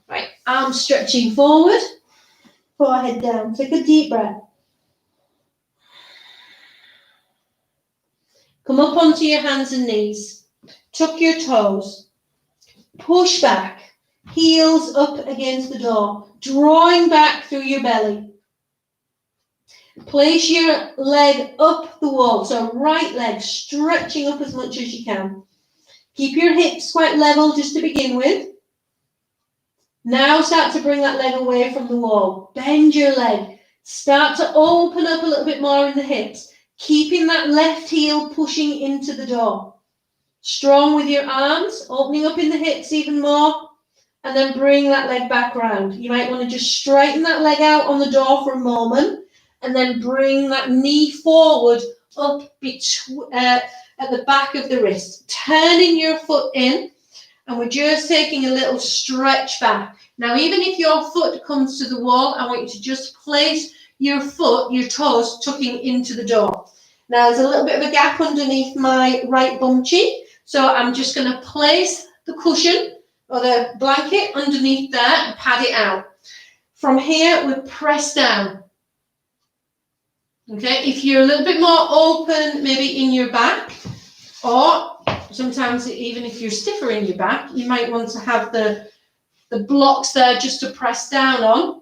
Right, arms stretching forward, forehead down. Take a deep breath. Come up onto your hands and knees. Tuck your toes. Push back. Heels up against the door. Drawing back through your belly. Place your leg up the wall, so right leg stretching up as much as you can. Keep your hips quite level just to begin with. Now start to bring that leg away from the wall. Bend your leg. Start to open up a little bit more in the hips, keeping that left heel pushing into the door. Strong with your arms, opening up in the hips even more, and then bring that leg back round. You might want to just straighten that leg out on the door for a moment, and then bring that knee forward up at the back of the wrist. Turning your foot in, and we're just taking a little stretch back. Now, even if your foot comes to the wall, I want you to just place your foot, your toes, tucking into the door. Now, there's a little bit of a gap underneath my right bum cheek, so I'm just going to place the cushion or the blanket underneath there and pad it out. From here, we press down. Okay, if you're a little bit more open, maybe in your back, or sometimes even if you're stiffer in your back, you might want to have the blocks there just to press down on.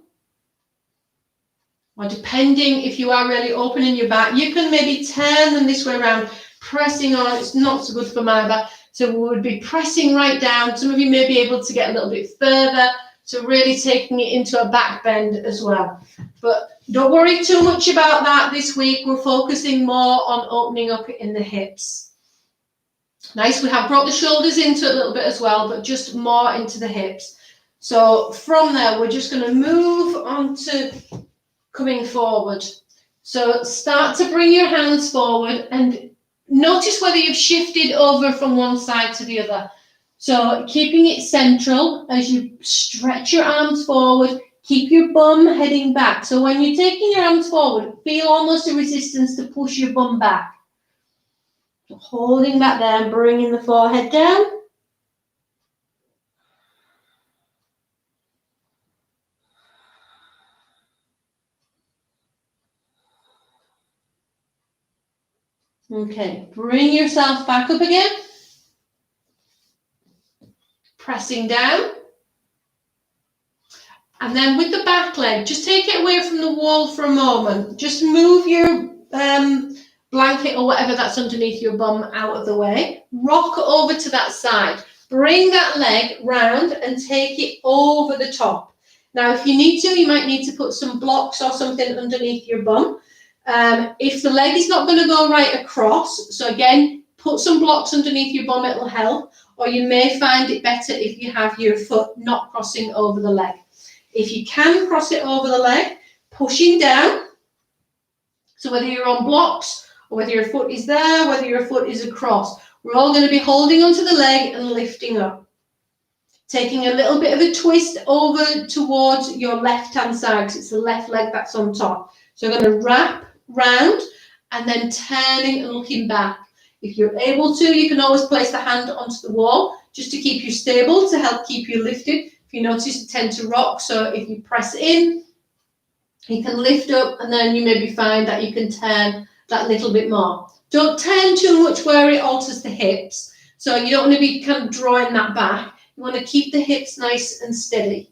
Or depending if you are really open in your back, you can maybe turn them this way around, pressing on. It's not so good for my back. So we would be pressing right down. Some of you may be able to get a little bit further. So really taking it into a back bend as well. But don't worry too much about that this week. We're focusing more on opening up in the hips. Nice, we have brought the shoulders into it a little bit as well, but just more into the hips. So from there, we're just going to move on to coming forward. So start to bring your hands forward and notice whether you've shifted over from one side to the other. So keeping it central as you stretch your arms forward, keep your bum heading back. So when you're taking your arms forward, feel almost a resistance to push your bum back. So holding back there and bringing the forehead down. Okay, bring yourself back up again. pressing down. And then with the back leg, just take it away from the wall for a moment. Just move your blanket or whatever that's underneath your bum out of the way. Rock over to that side. Bring that leg round and take it over the top. Now, if you need to, you might need to put some blocks or something underneath your bum. If the leg is not going to go right across, so again, put some blocks underneath your bum, it'll help. Or you may find it better if you have your foot not crossing over the leg. If you can cross it over the leg, pushing down. So whether you're on blocks or whether your foot is there, whether your foot is across, we're all going to be holding onto the leg and lifting up. Taking a little bit of a twist over towards your left-hand side, because it's the left leg that's on top. So I'm going to wrap round and then turning and looking back. If you're able to, you can always place the hand onto the wall just to keep you stable, to help keep you lifted. If you notice, you tend to rock, so if you press in, you can lift up, and then you maybe find that you can turn that little bit more. Don't turn too much where it alters the hips, so you don't want to be kind of drawing that back. You want to keep the hips nice and steady.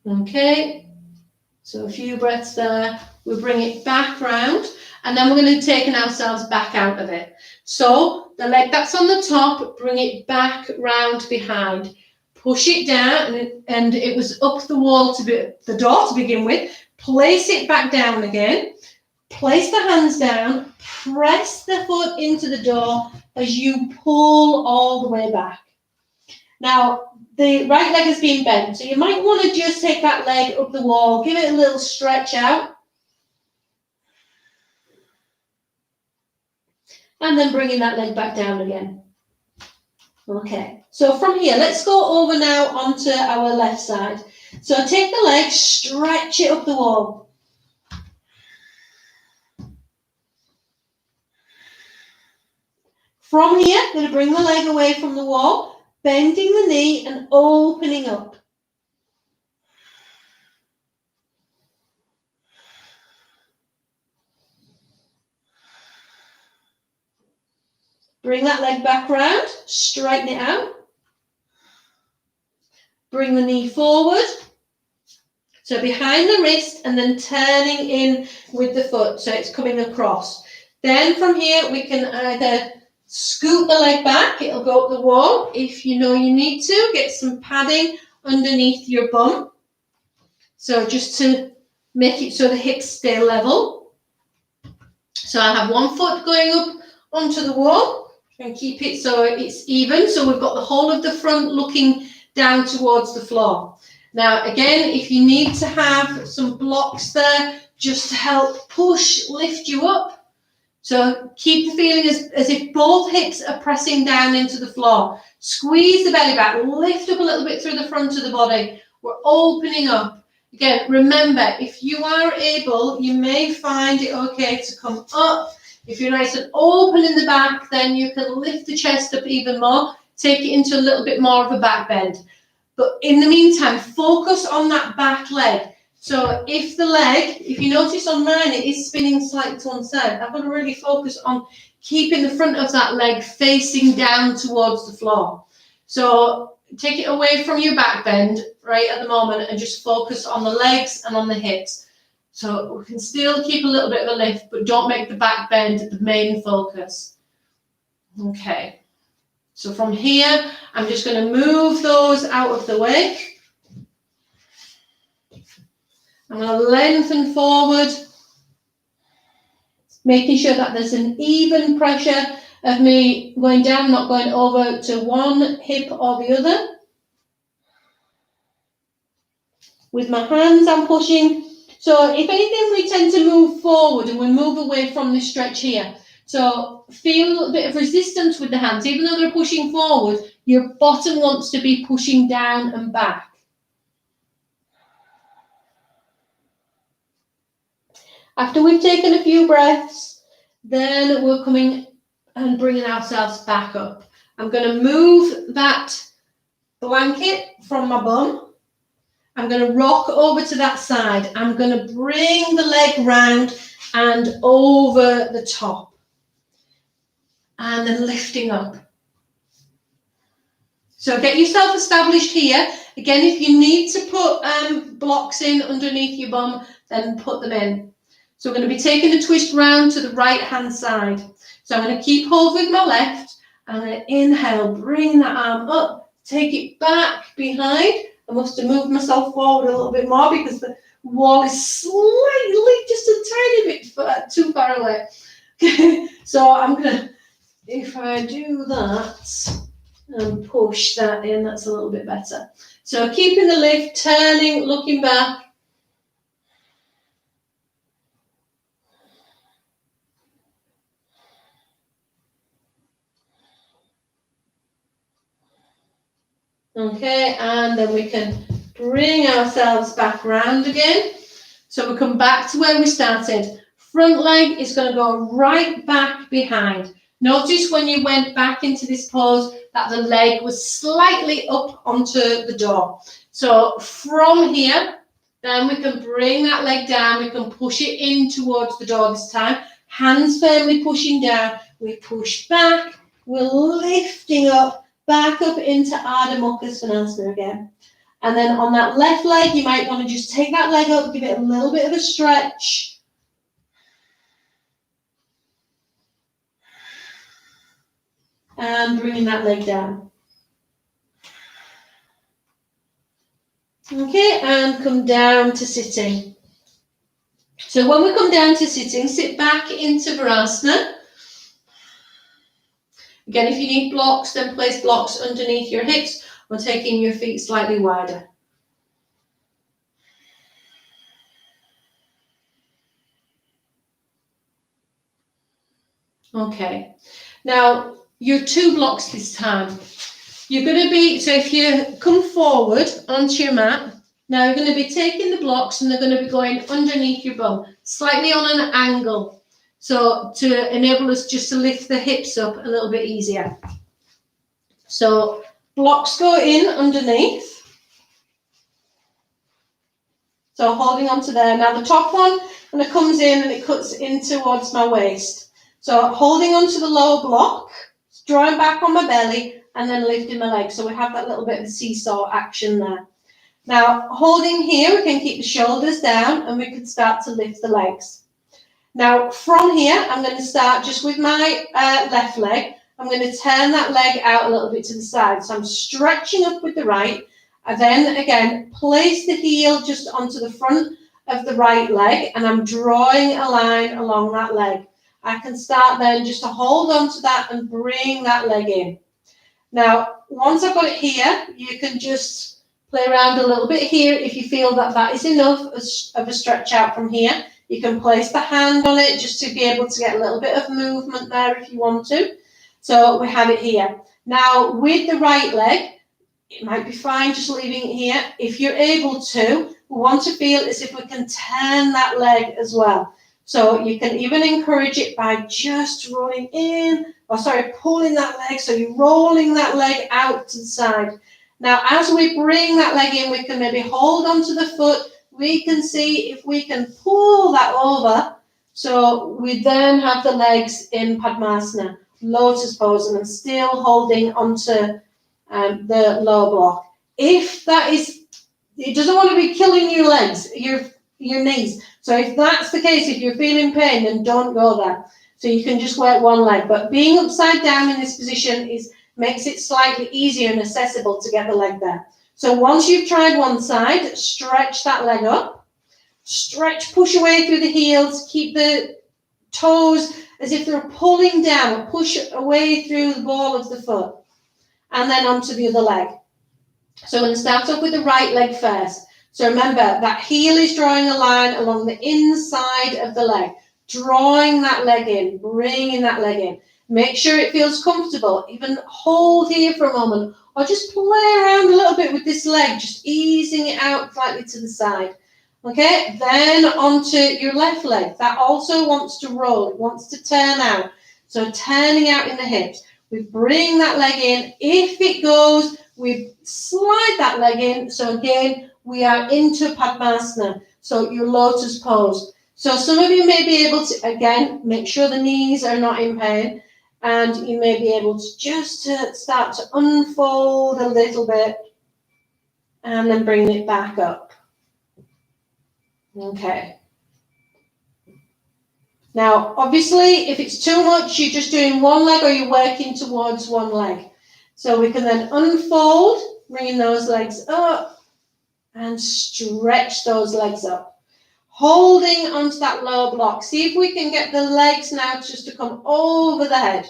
Okay, so a few breaths there. We'll bring it back round, and then we're going to take ourselves back out of it. So the leg that's on the top, bring it back round behind. Push it down, and it was up the wall to be the door to begin with. Place it back down again. Place the hands down. Press the foot into the door as you pull all the way back. Now, the right leg has been bent, so you might want to just take that leg up the wall, give it a little stretch out, and then bringing that leg back down again. Okay, so from here, let's go over now onto our left side. So take the leg, stretch it up the wall. From here, I'm going to bring the leg away from the wall, bending the knee and opening up. Bring that leg back round, straighten it out. Bring the knee forward. So behind the wrist and then turning in with the foot, so it's coming across. Then from here, we can either scoot the leg back, it'll go up the wall. If you know you need to, get some padding underneath your bum. So just to make it so the hips stay level. So I have one foot going up onto the wall and keep it so it's even. So we've got the whole of the front looking down towards the floor. Now, again, if you need to have some blocks there just to help push, lift you up. So keep the feeling as if both hips are pressing down into the floor. Squeeze the belly back, lift up a little bit through the front of the body. We're opening up. Again, remember, if you are able, you may find it okay to come up. If you're nice and open in the back, then you can lift the chest up even more, take it into a little bit more of a back bend. But in the meantime, focus on that back leg. So if the leg, if you notice on mine, it is spinning slightly to one side, I've got to really focus on keeping the front of that leg facing down towards the floor. So take it away from your back bend right at the moment and just focus on the legs and on the hips. So we can still keep a little bit of a lift, but don't make the back bend the main focus. Okay. So from here, I'm just going to move those out of the way. I'm going to lengthen forward, making sure that there's an even pressure of me going down, not going over to one hip or the other. With my hands, I'm pushing. So if anything, we tend to move forward and we move away from this stretch here. So feel a little bit of resistance with the hands. Even though they're pushing forward, your bottom wants to be pushing down and back. After we've taken a few breaths, then we're coming and bringing ourselves back up. I'm going to move that blanket from my bum. I'm going to rock over to that side. I'm going to bring the leg round and over the top. And then lifting up. So get yourself established here. Again, if you need to put blocks in underneath your bum, then put them in. So we're going to be taking a twist round to the right hand side. So I'm going to keep hold with my left. I'm going to inhale, bring that arm up, take it back behind. I must have moved myself forward a little bit more because the wall is slightly, just a tiny bit too far away. So I'm going to, if I do that, and push that in, that's a little bit better. So keeping the lift, turning, looking back. Okay, and then we can bring ourselves back round again. So we come back to where we started. Front leg is going to go right back behind. Notice when you went back into this pose that the leg was slightly up onto the door. So from here, then we can bring that leg down. We can push it in towards the door this time. Hands firmly pushing down. We push back. We're lifting up, back up into Ardha Mukha again. And then on that left leg, you might want to just take that leg up, give it a little bit of a stretch. And bringing that leg down. Okay, and come down to sitting. So when we come down to sitting, sit back into Varasana. Again, if you need blocks, then place blocks underneath your hips or taking your feet slightly wider. Okay, now your 2 blocks this time. You're going to be, so if you come forward onto your mat, now you're going to be taking the blocks and they're going to be going underneath your bum, slightly on an angle. So to enable us just to lift the hips up a little bit easier. So blocks go in underneath. So holding on to there. Now the top one, and it comes in and it cuts in towards my waist. So holding on to the lower block, drawing back on my belly, and then lifting my legs. So we have that little bit of a seesaw action there. Now, holding here, we can keep the shoulders down and we can start to lift the legs. Now, from here, I'm going to start just with my left leg. I'm going to turn that leg out a little bit to the side. So I'm stretching up with the right. And then, again, place the heel just onto the front of the right leg. And I'm drawing a line along that leg. I can start then just to hold on to that and bring that leg in. Now, once I've got it here, you can just play around a little bit here. If you feel that that is enough of a stretch out from here, you can place the hand on it just to be able to get a little bit of movement there if you want to. So we have it here. Now, with the right leg, it might be fine just leaving it here. If you're able to, we want to feel as if we can turn that leg as well. So you can even encourage it by just rolling in, pulling that leg. So you're rolling that leg out to the side. Now, as we bring that leg in, we can maybe hold onto the foot. We can see if we can pull that over. So we then have the legs in Padmasana, lotus pose, and I'm still holding onto the lower block. If that is, it doesn't want to be killing your legs, your knees. So if that's the case, if you're feeling pain, then don't go there. So you can just work one leg. But being upside down in this position makes it slightly easier and accessible to get the leg there. So once you've tried one side, stretch that leg up. Stretch, push away through the heels. Keep the toes as if they're pulling down. Push away through the ball of the foot. And then onto the other leg. So I'm going to start off with the right leg first. So remember, that heel is drawing a line along the inside of the leg. Drawing that leg in, bringing that leg in. Make sure it feels comfortable. Even hold here for a moment. Or just play around a little bit with this leg, just easing it out slightly to the side. Okay, then onto your left leg. That also wants to roll. It wants to turn out. So turning out in the hips. We bring that leg in. If it goes, we slide that leg in. So again, we are into Padmasana. So your lotus pose. So some of you may be able to, again, make sure the knees are not in pain, and you may be able to just start to unfold a little bit and then bring it back up. Okay. Now, obviously, if it's too much, you're just doing one leg or you're working towards one leg. So we can then unfold, bringing those legs up and stretch those legs up. Holding onto that lower block. See if we can get the legs now just to come over the head.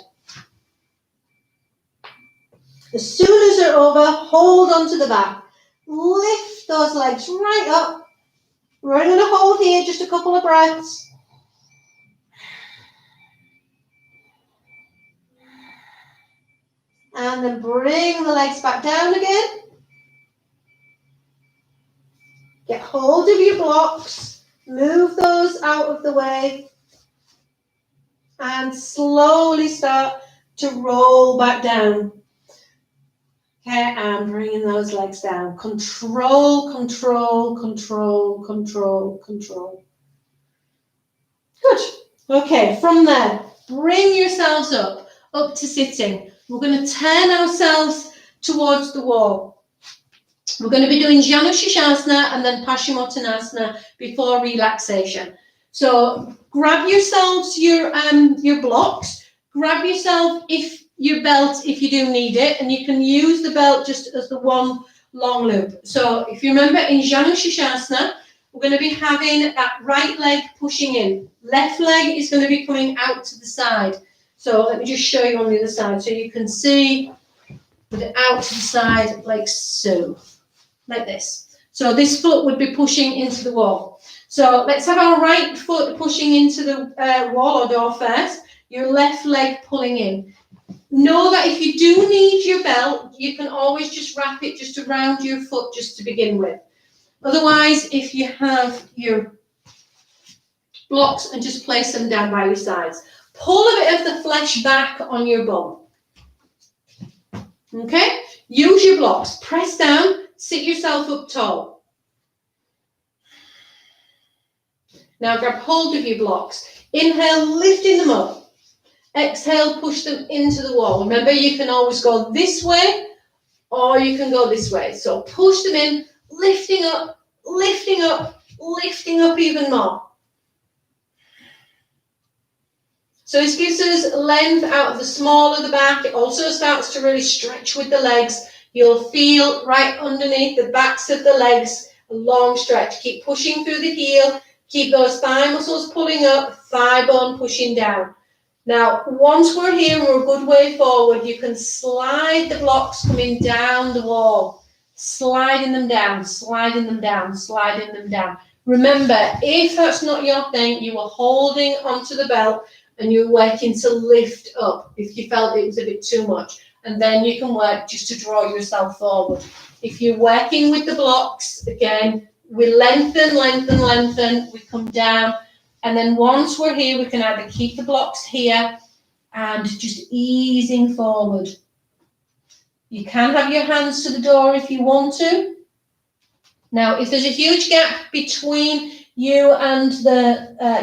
As soon as they're over, hold onto the back. Lift those legs right up. We're going to hold here just a couple of breaths. And then bring the legs back down again. Get hold of your blocks. Move those out of the way. And slowly start to roll back down. Okay, and bringing those legs down. Control, control, control, control, control. Good. Okay, from there, bring yourselves up to sitting. We're going to turn ourselves towards the wall. We're going to be doing Janu Shirshasana and then Paschimottanasana before relaxation. So grab yourselves your blocks. Grab yourself your belt if you do need it, and you can use the belt just as the one long loop. So if you remember in Janu Shirshasana, we're going to be having that right leg pushing in. Left leg is going to be coming out to the side. So let me just show you on the other side so you can see with it out to the side like so, like this. So this foot would be pushing into the wall. So let's have our right foot pushing into the wall or door first, your left leg pulling in. Know that if you do need your belt, you can always just wrap it just around your foot just to begin with. Otherwise, if you have your blocks and just place them down by your sides. Pull a bit of the flesh back on your bum. Okay? Use your blocks. Press down. Sit yourself up tall. Now grab hold of your blocks. Inhale, lifting them up. Exhale, push them into the wall. Remember, you can always go this way or you can go this way. So push them in, lifting up, lifting up, lifting up even more. So this gives us length out of the small of the back. It also starts to really stretch with the legs. You'll feel right underneath the backs of the legs a long stretch. Keep pushing through the heel. Keep those thigh muscles pulling up, thigh bone pushing down. Now, once we're here, we're a good way forward. You can slide the blocks coming down the wall. Sliding them down, sliding them down, sliding them down. Remember, if that's not your thing, you are holding onto the belt and you're working to lift up if you felt it was a bit too much. And then you can work just to draw yourself forward. If you're working with the blocks, again, we lengthen, lengthen, lengthen, we come down. And then once we're here, we can either keep the blocks here and just easing forward. You can have your hands to the door if you want to. Now, if there's a huge gap between you and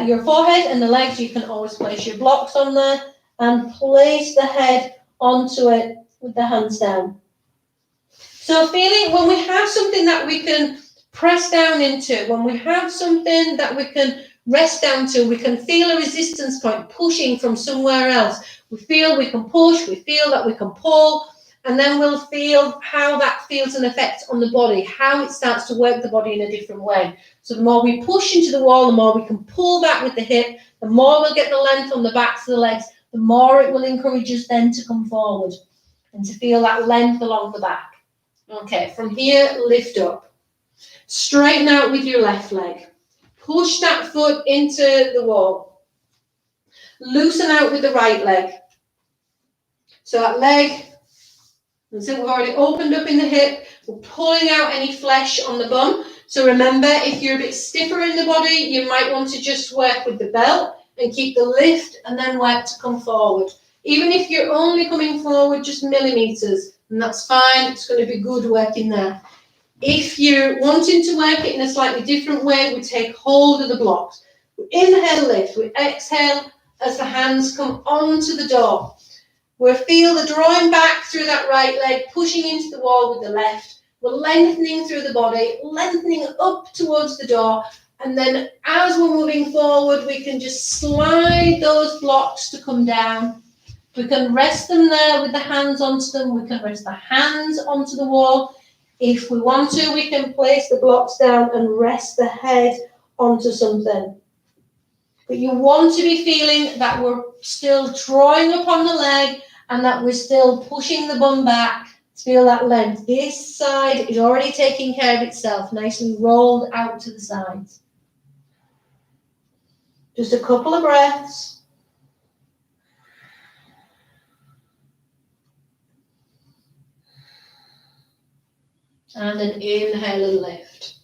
your forehead and the legs, you can always place your blocks on there and place the head onto it with the hands down. So feeling when we have something that we can press down into, when we have something that we can rest down to, we can feel a resistance point pushing from somewhere else. We feel we can push, we feel that we can pull, and then we'll feel how that feels an effect on the body, how it starts to work the body in a different way. So the more we push into the wall, the more we can pull back with the hip, the more we'll get the length on the backs of the legs, the more it will encourage us then to come forward and to feel that length along the back. Okay, from here, lift up. Straighten out with your left leg. Push that foot into the wall. Loosen out with the right leg. So that leg, and so we've already opened up in the hip. We're pulling out any flesh on the bum. So remember, if you're a bit stiffer in the body, you might want to just work with the belt and keep the lift and then work to come forward. Even if you're only coming forward just millimeters, and that's fine, it's going to be good working there. If you're wanting to work it in a slightly different way, we take hold of the blocks. We inhale, lift. We exhale as the hands come onto the door. We'll feel the drawing back through that right leg, pushing into the wall with the left. We're lengthening through the body, lengthening up towards the door. And then as we're moving forward, we can just slide those blocks to come down. We can rest them there with the hands onto them. We can rest the hands onto the wall. If we want to, we can place the blocks down and rest the head onto something. But you want to be feeling that we're still drawing upon the leg and that we're still pushing the bum back to feel that length. This side is already taking care of itself, nicely rolled out to the sides. Just a couple of breaths. And then inhale and lift.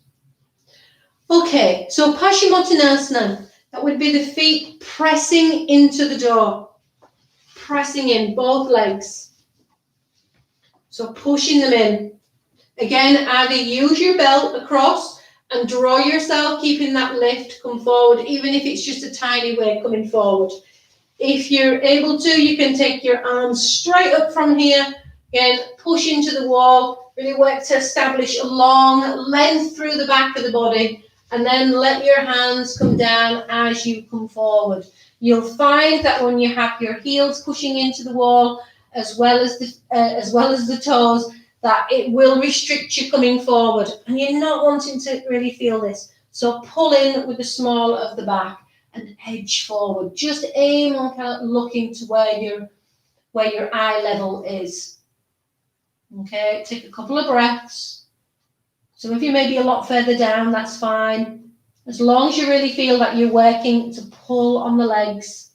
Okay, so Padmasana, that would be the feet pressing into the door. Pressing in, both legs. So pushing them in. Again, either use your belt across and draw yourself, keeping that lift, come forward, even if it's just a tiny way coming forward. If you're able to, you can take your arms straight up from here. Again, push into the wall. Really work to establish a long length through the back of the body. And then let your hands come down as you come forward. You'll find that when you have your heels pushing into the wall, as well as the toes, that it will restrict you coming forward. And you're not wanting to really feel this. So pull in with the small of the back and edge forward. Just aim on kind of looking to where your eye level is. Okay, take a couple of breaths. Some of you may be a lot further down, that's fine. As long as you really feel that you're working to pull on the legs.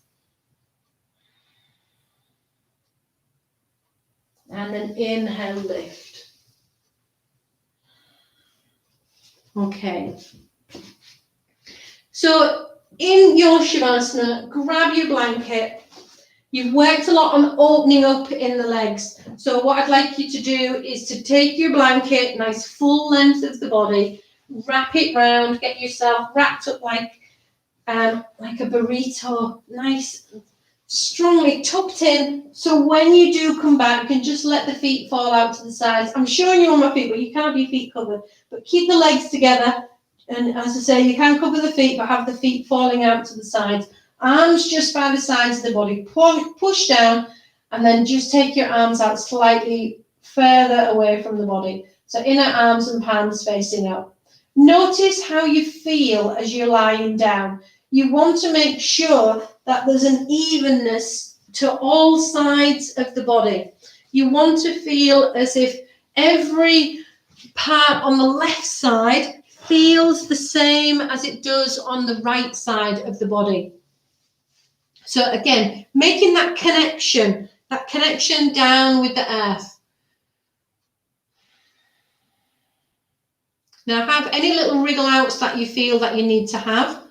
And then inhale, lift. Okay. So in your Shavasana, grab your blanket. You've worked a lot on opening up in the legs. So what I'd like you to do is to take your blanket, nice full length of the body, wrap it round, get yourself wrapped up like a burrito, nice, strongly tucked in. So when you do come back, you can just let the feet fall out to the sides. I'm showing you on my feet, but you can't have your feet covered. But keep the legs together. And as I say, you can cover the feet, but have the feet falling out to the sides. Arms just by the sides of the body. Push down, and then just take your arms out slightly further away from the body. So inner arms and palms facing up. Notice how you feel as you're lying down. You want to make sure that there's an evenness to all sides of the body. You want to feel as if every part on the left side feels the same as it does on the right side of the body. So again, making that connection down with the earth. Now have any little wriggle outs that you feel that you need to have.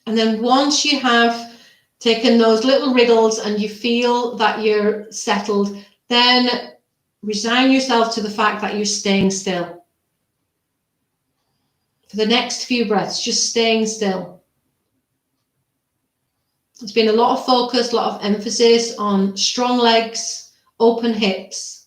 And then once you have taken those little wriggles and you feel that you're settled, then resign yourself to the fact that you're staying still. For the next few breaths, just staying still. There's been a lot of focus, a lot of emphasis on strong legs, open hips.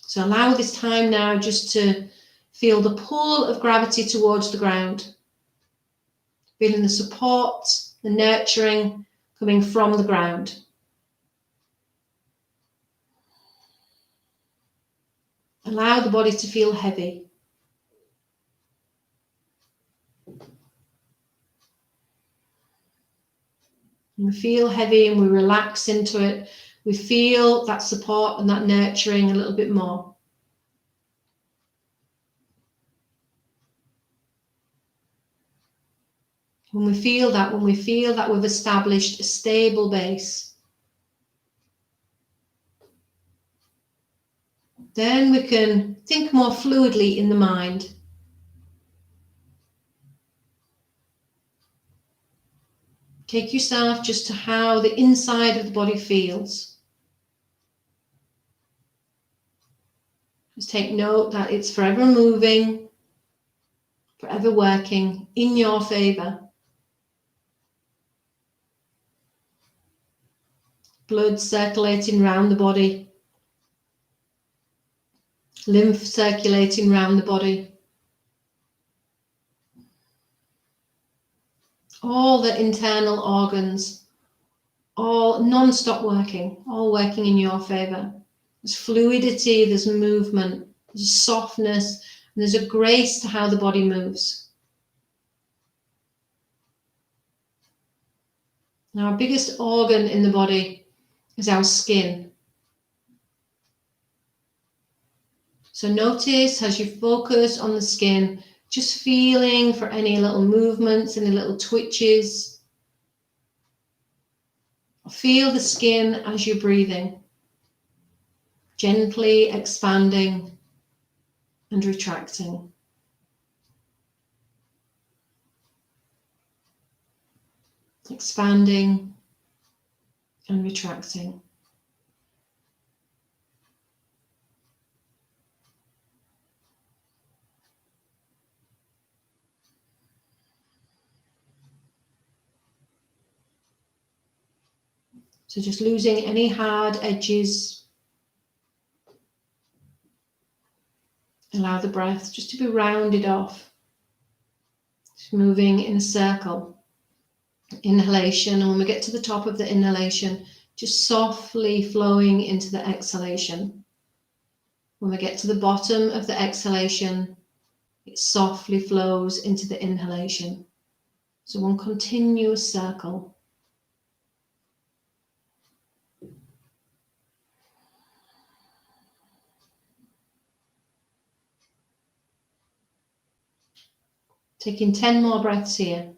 So allow this time now just to feel the pull of gravity towards the ground. Feeling the support, the nurturing coming from the ground. Allow the body to feel heavy. And we feel heavy and we relax into it. We feel that support and that nurturing a little bit more. When we feel that we've established a stable base, then we can think more fluidly in the mind. Take yourself just to how the inside of the body feels. Just take note that it's forever moving, forever working in your favor. Blood circulating around the body. Lymph circulating around the body. All the internal organs, all non-stop working, all working in your favor. There's fluidity, there's movement, there's a softness, and there's a grace to how the body moves. Now, our biggest organ in the body is our skin. So notice as you focus on the skin, just feeling for any little movements, any little twitches. Feel the skin as you're breathing, gently expanding and retracting. Expanding and retracting. So just losing any hard edges. Allow the breath just to be rounded off. Just moving in a circle. Inhalation, and when we get to the top of the inhalation, just softly flowing into the exhalation. When we get to the bottom of the exhalation, it softly flows into the inhalation. So one continuous circle. Taking 10 more breaths here.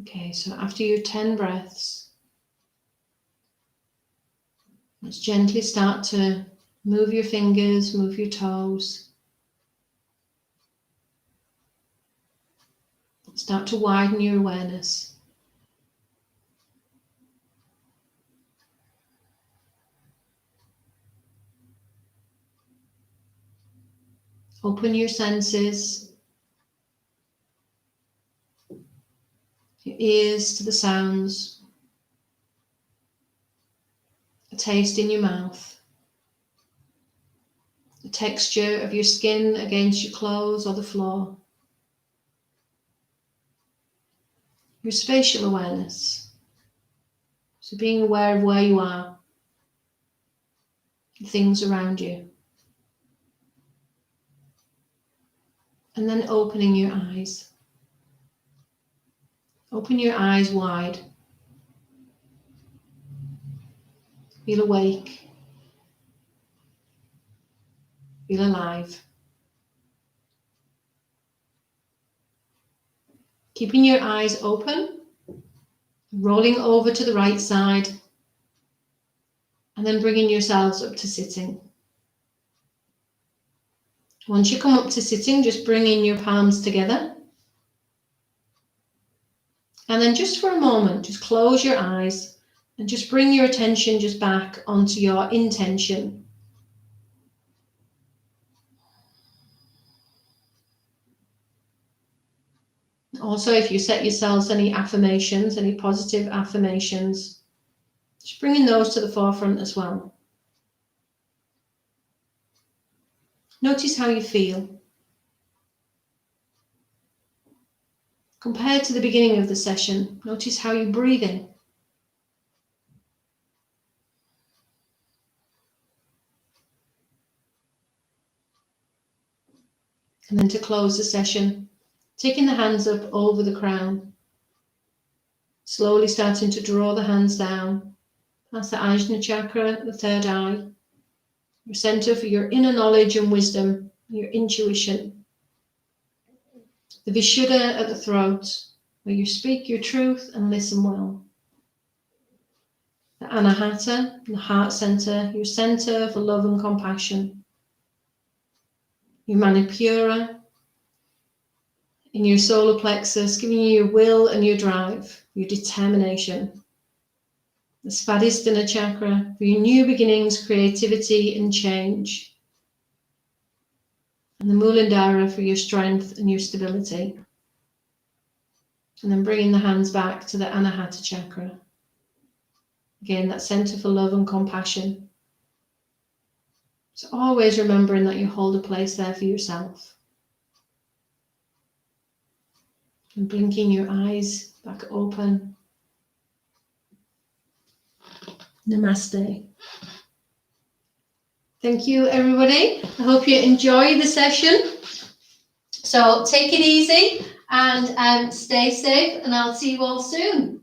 Okay, so after your 10 breaths, let's gently start to move your fingers, move your toes. Start to widen your awareness. Open your senses. Your ears to the sounds, a taste in your mouth, the texture of your skin against your clothes or the floor, your spatial awareness, so being aware of where you are, the things around you, and then opening your eyes. Open your eyes wide. Feel awake. Feel alive. Keeping your eyes open, rolling over to the right side, and then bringing yourselves up to sitting. Once you come up to sitting, just bring in your palms together. And then just for a moment, just close your eyes and just bring your attention just back onto your intention. Also, if you set yourselves any affirmations, any positive affirmations, just bringing those to the forefront as well. Notice how you feel. Compared to the beginning of the session, notice how you're breathing. And then to close the session, taking the hands up over the crown, slowly starting to draw the hands down past the Ajna chakra, the third eye, your center for your inner knowledge and wisdom, your intuition, the Vishuddha at the throat, where you speak your truth and listen well, the Anahata, the heart center, your center for love and compassion, your Manipura, in your solar plexus, giving you your will and your drive, your determination. The Svadhisthana chakra for your new beginnings, creativity and change. And the Muladhara for your strength and your stability. And then bringing the hands back to the Anahata chakra. Again, that center for love and compassion. So always remembering that you hold a place there for yourself. And blinking your eyes back open. Namaste. Thank you, everybody. I hope you enjoy the session. So take it easy and stay safe, and I'll see you all soon.